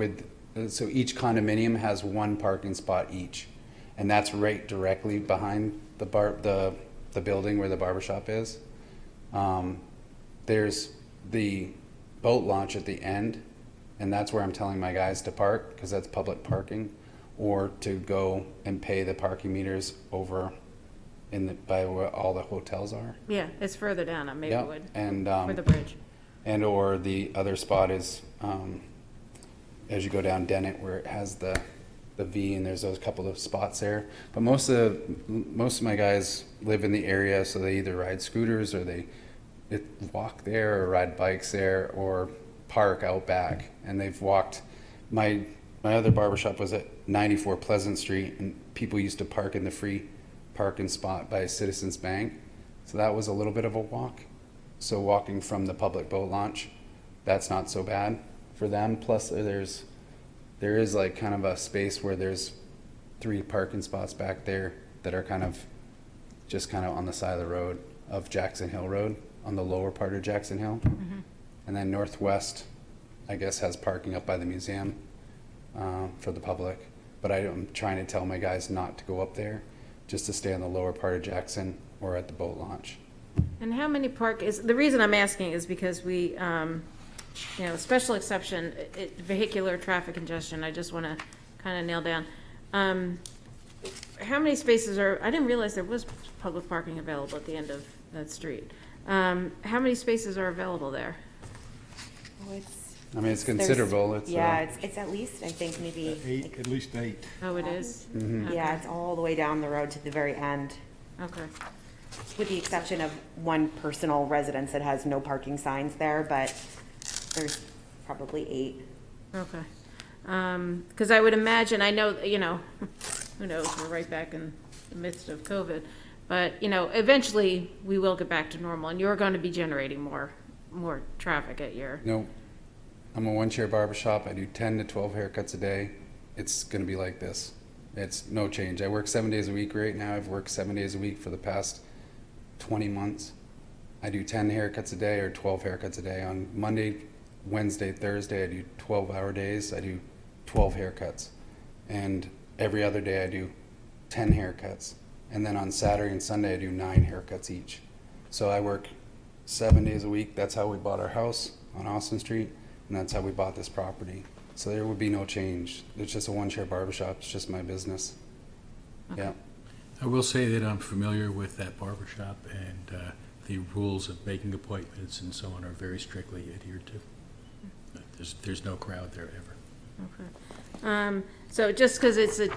so each condominium has one parking spot each. And that's right directly behind the building where the barber shop is. There's the boat launch at the end, and that's where I'm telling my guys to park, because that's public parking, or to go and pay the parking meters over by where all the hotels are. Yeah, it's further down on Maplewood. Yeah, and For the bridge. And or the other spot is as you go down Dennett, where it has the V, and there's those couple of spots there. But most of my guys live in the area, so they either ride scooters or they walk there or ride bikes there or park out back. And they've walked. My other barbershop was at 94 Pleasant Street, and people used to park in the free parking spot by Citizens Bank. So that was a little bit of a walk. So walking from the public boat launch, that's not so bad for them. Plus there is like kind of a space where there's 3 parking spots back there that are kind of on the side of the road of Jackson Hill Road, on the lower part of Jackson Hill. And then Northwest, I guess, has parking up by the museum for the public. But I'm trying to tell my guys not to go up there, just to stay on the lower part of Jackson or at the boat launch. And how many the reason I'm asking is because we, special exception, vehicular traffic congestion, I just want to kind of nail down. How many spaces I didn't realize there was public parking available at the end of that street. How many spaces are available there? Oh, it's considerable. It's at least, I think, maybe. At least 8. Oh, it is? Mm-hmm. Yeah, it's all the way down the road to the very end. Okay. With the exception of one personal residence that has no parking signs there, but there's probably 8. Okay. Because I would imagine, I know, who knows, we're right back in the midst of COVID. But, eventually we will get back to normal, and you're going to be generating more traffic at your... No, I'm a one-chair barbershop. I do 10 to 12 haircuts a day. It's going to be like this. It's no change. I work 7 days a week right now. I've worked 7 days a week for the past 20 months. I do 10 haircuts a day or 12 haircuts a day. On Monday, Wednesday, Thursday, I do 12-hour days. I do 12 haircuts. And every other day I do 10 haircuts. And then on Saturday and Sunday I do 9 haircuts each. So I work 7 days a week. That's how we bought our house on Austin Street, and that's how we bought this property. So there would be no change. It's just a one-chair barbershop. It's just my business. Okay. Yeah. I will say that I'm familiar with that barber shop, and the rules of making appointments and so on are very strictly adhered to. There's no crowd there ever. Okay. So just because it's I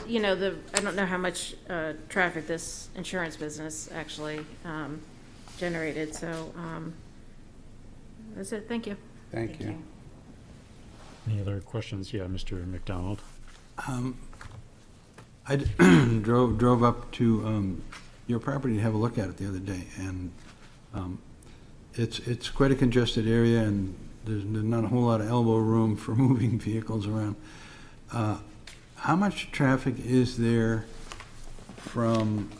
don't know how much traffic this insurance business actually generated. So that's it. Thank you. Thank you. Any other questions? Yeah, Mr. McDonald. I drove up to your property to have a look at it the other day, and it's quite a congested area, and there's not a whole lot of elbow room for moving vehicles around. How much traffic is there from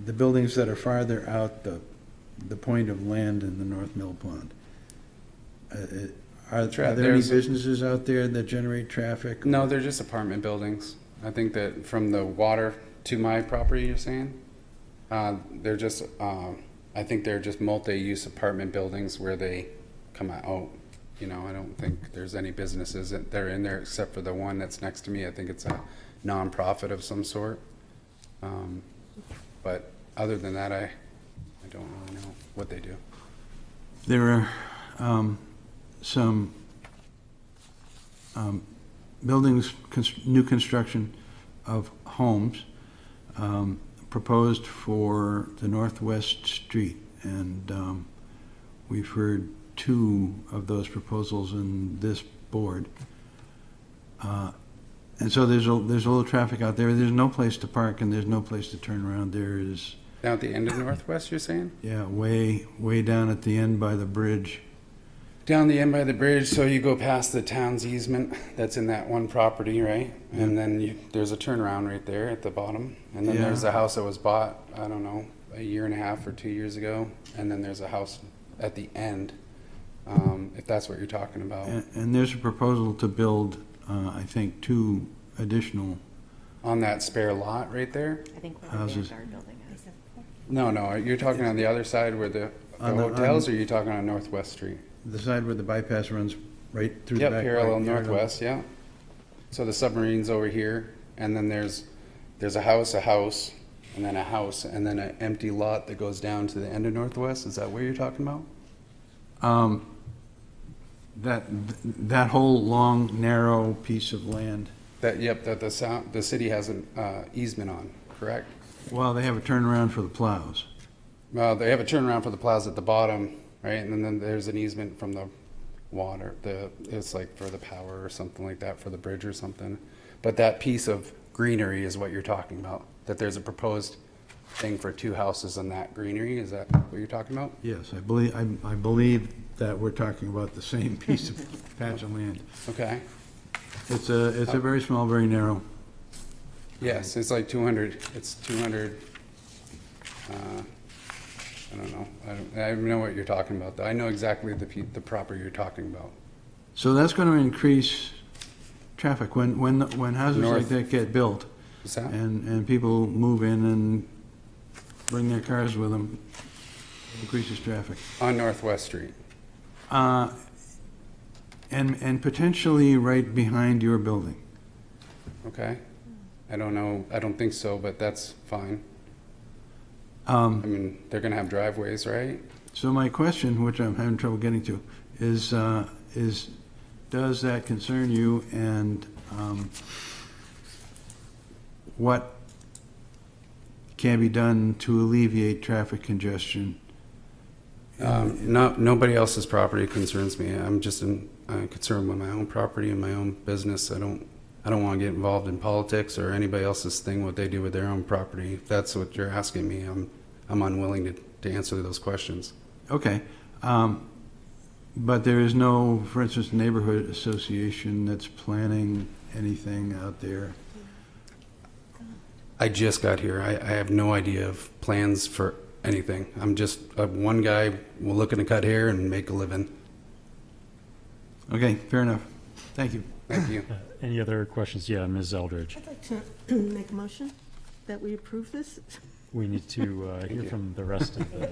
the buildings that are farther out the point of land in the North Mill Pond? Are there any businesses out there that generate traffic? No, they're just apartment buildings. I think that from the water to my property, you're saying, they're just I think they're just multi-use apartment buildings where they come out. You know, I don't think there's any businesses that are in there except for the one that's next to me. I think it's a nonprofit of some sort. But other than that, I don't really know what they do. There are some buildings, new construction of homes proposed for the Northwest Street, and we've heard 2 of those proposals in this board. And so there's a little traffic out there. There's no place to park and there's no place to turn around. There is, Down at the end of Northwest, you're saying? yeah, way down at the end by the bridge. Down the end by the bridge, so you go past the town's easement that's in that one property, right? And then there's a turnaround right there at the bottom. And then Yeah. there's a house that was bought, I don't know, a year and a half or 2 years ago. And then there's a house at the end, if that's what you're talking about. And there's a proposal to build, I think, 2 additional On that spare lot right there? I think where the houses. Vanguard building is. No, you're talking on the other side where the On the- hotels, or are you talking on Northwest Street? The side where the bypass runs right through the Yep, back. parallel backyard. northwest, yeah. So the submarine's over here, and then there's a house, and then a house, and then an empty lot that goes down to the end of Northwest. Is that what you're talking about? That whole long, narrow piece of land. That the city has an easement on, correct? Well, they have a turnaround for the plows. Well, they have a turnaround for the plows at the bottom, right? And then there's an easement from the water, it's like for the power or something like that, for the bridge or something. But that piece of greenery is what you're talking about, that there's a proposed thing for 2 houses on that greenery. Is that what you're talking about? Yes, I believe that we're talking about the same piece of patch of land. Okay. It's a very small, very narrow. Yes, it's like 200, it's 200, I don't know. I don't know what you're talking about, though. I know exactly the property you're talking about. So that's going to increase traffic when houses like North. that get built. What's that? And people move in and bring their cars with them, increases traffic. On Northwest Street. And potentially right behind your building. Okay. I don't know. I don't think so, but that's fine. I mean, they're going to have driveways, right? So my question, which I'm having trouble getting to, is does that concern you, and what can be done to alleviate traffic congestion? Nobody else's property concerns me. I'm just concerned with my own property and my own business. I don't want to get involved in politics or anybody else's thing, what they do with their own property. If that's what you're asking me, I'm unwilling to answer those questions. Okay. But there is no, for instance, neighborhood association that's planning anything out there? I just got here. I have no idea of plans for anything. I'm just one guy looking to cut hair and make a living. Okay, fair enough. Thank you. Thank you. Any other questions? Yeah, Ms. Eldridge. I'd like to make a motion that we approve this. We need to hear from the rest of the,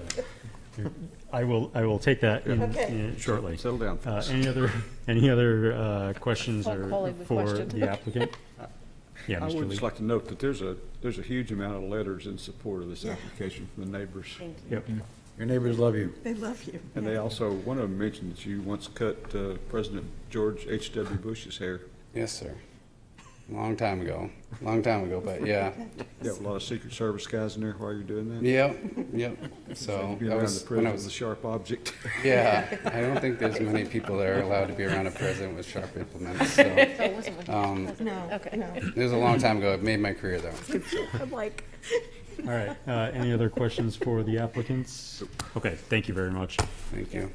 I will take that in shortly. Settle down, folks. Any other questions Call or the for question. the applicant? Yeah, I Mr. would Lee. just like to note that there's a huge amount of letters in support of this application from the neighbors. Thank you. Yep. Your neighbors love you. They love you. And they also, one of them mentioned that you once cut President George H.W. Bush's hair. Yes, sir. Long time ago, but yeah. You have a lot of Secret Service guys in there while you're doing that? Yep. So Being that around was the when I president was a was, sharp object. yeah, I don't think there's many people that are allowed to be around a president with sharp implements, so. it wasn't with No, Okay. no. It was a long time ago. It made my career, though. I'm like, All right, any other questions for the applicants? Okay, thank you very much. Thank you.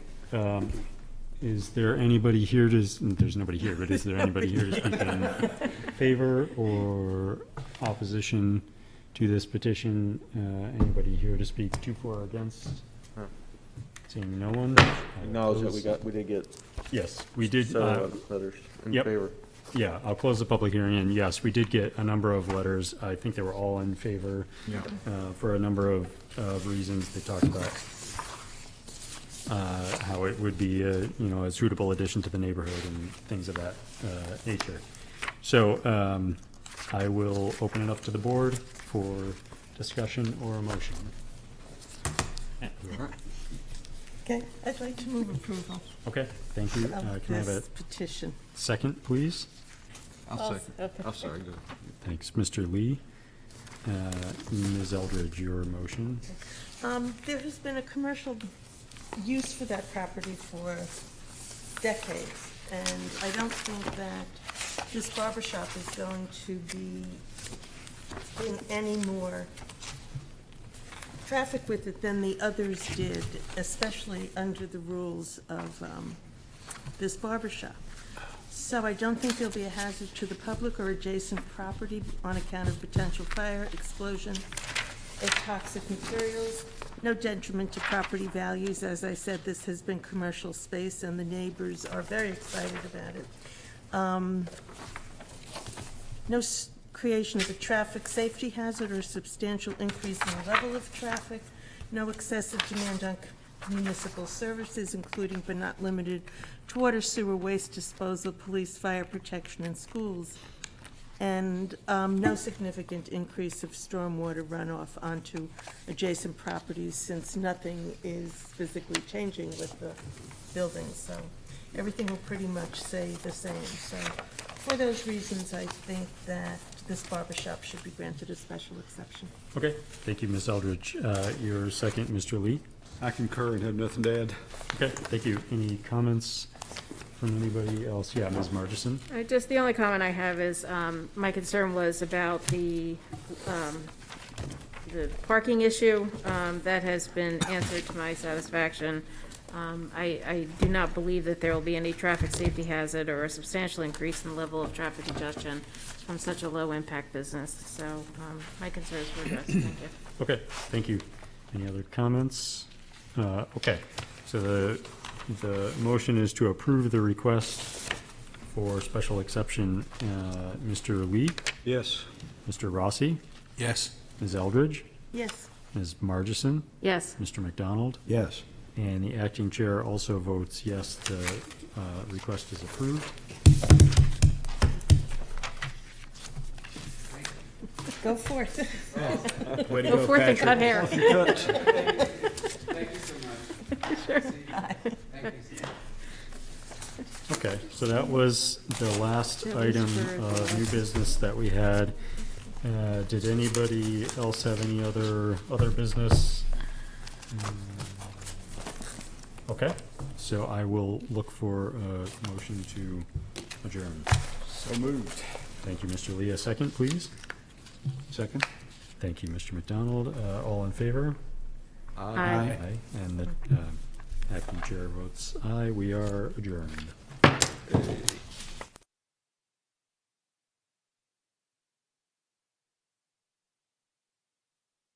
Is there anybody here there's nobody here, but is there anybody here to speak in favor or opposition to this petition? Anybody here to speak to, for, or against? Seeing no one? Acknowledge that we did get Yes, we did. several letters in Yep. favor. Yeah, I'll close the public hearing, and yes, we did get a number of letters. I think they were all in favor. Yeah. For a number of reasons. They talked about how it would be a suitable addition to the neighborhood and things of that nature. So I will open it up to the board for discussion or a motion. Okay, I'd like to move approval Okay, thank you. of Can I have a this petition. second, please? I'll second. I'm sorry, go. Thanks, Mr. Lee. Ms. Eldridge, your motion. There has been a commercial use for that property for decades, and I don't think that this barber shop is going to be in any more traffic with it than the others did, especially under the rules of this barber shop. So I don't think there'll be a hazard to the public or adjacent property on account of potential fire, explosion, or toxic materials. No detriment to property values. As I said, this has been commercial space, and the neighbors are very excited about it. No creation of a traffic safety hazard or substantial increase in the level of traffic. No excessive demand on municipal services, including but not limited to water, sewer, waste disposal, police, fire protection, and schools. And no significant increase of stormwater runoff onto adjacent properties, since nothing is physically changing with the building. So everything will pretty much stay the same. So for those reasons, I think that this barber shop should be granted a special exception. Okay, thank you, Ms. Eldridge. Your second, Mr. Lee. I concur and have nothing to add. Okay, thank you. Any comments from anybody else? Yeah, Ms. Margison. Just the only comment I have is, my concern was about the parking issue. That has been answered to my satisfaction. I do not believe that there will be any traffic safety hazard or a substantial increase in the level of traffic congestion from such a low-impact business. So my concerns were addressed. Thank you. Okay, thank you. Any other comments? Okay, so the motion is to approve the request for special exception. Mr. Lee? Yes. Mr. Rossi? Yes. Ms. Eldridge? Yes. Ms. Margison? Yes. Mr. McDonald? Yes. And the acting chair also votes yes, the request is approved. Go forth. Way to Go forth and cut hair. Thank you so much. Sure. Okay, so that was the last item of new business that we had. Did anybody else have any other business? Okay, so I will look for a motion to adjourn. So moved. Thank you, Mr. Lee. A second, please. Second. Thank you, Mr. McDonald. All in favor? Aye. And the acting chair votes aye. We are adjourned.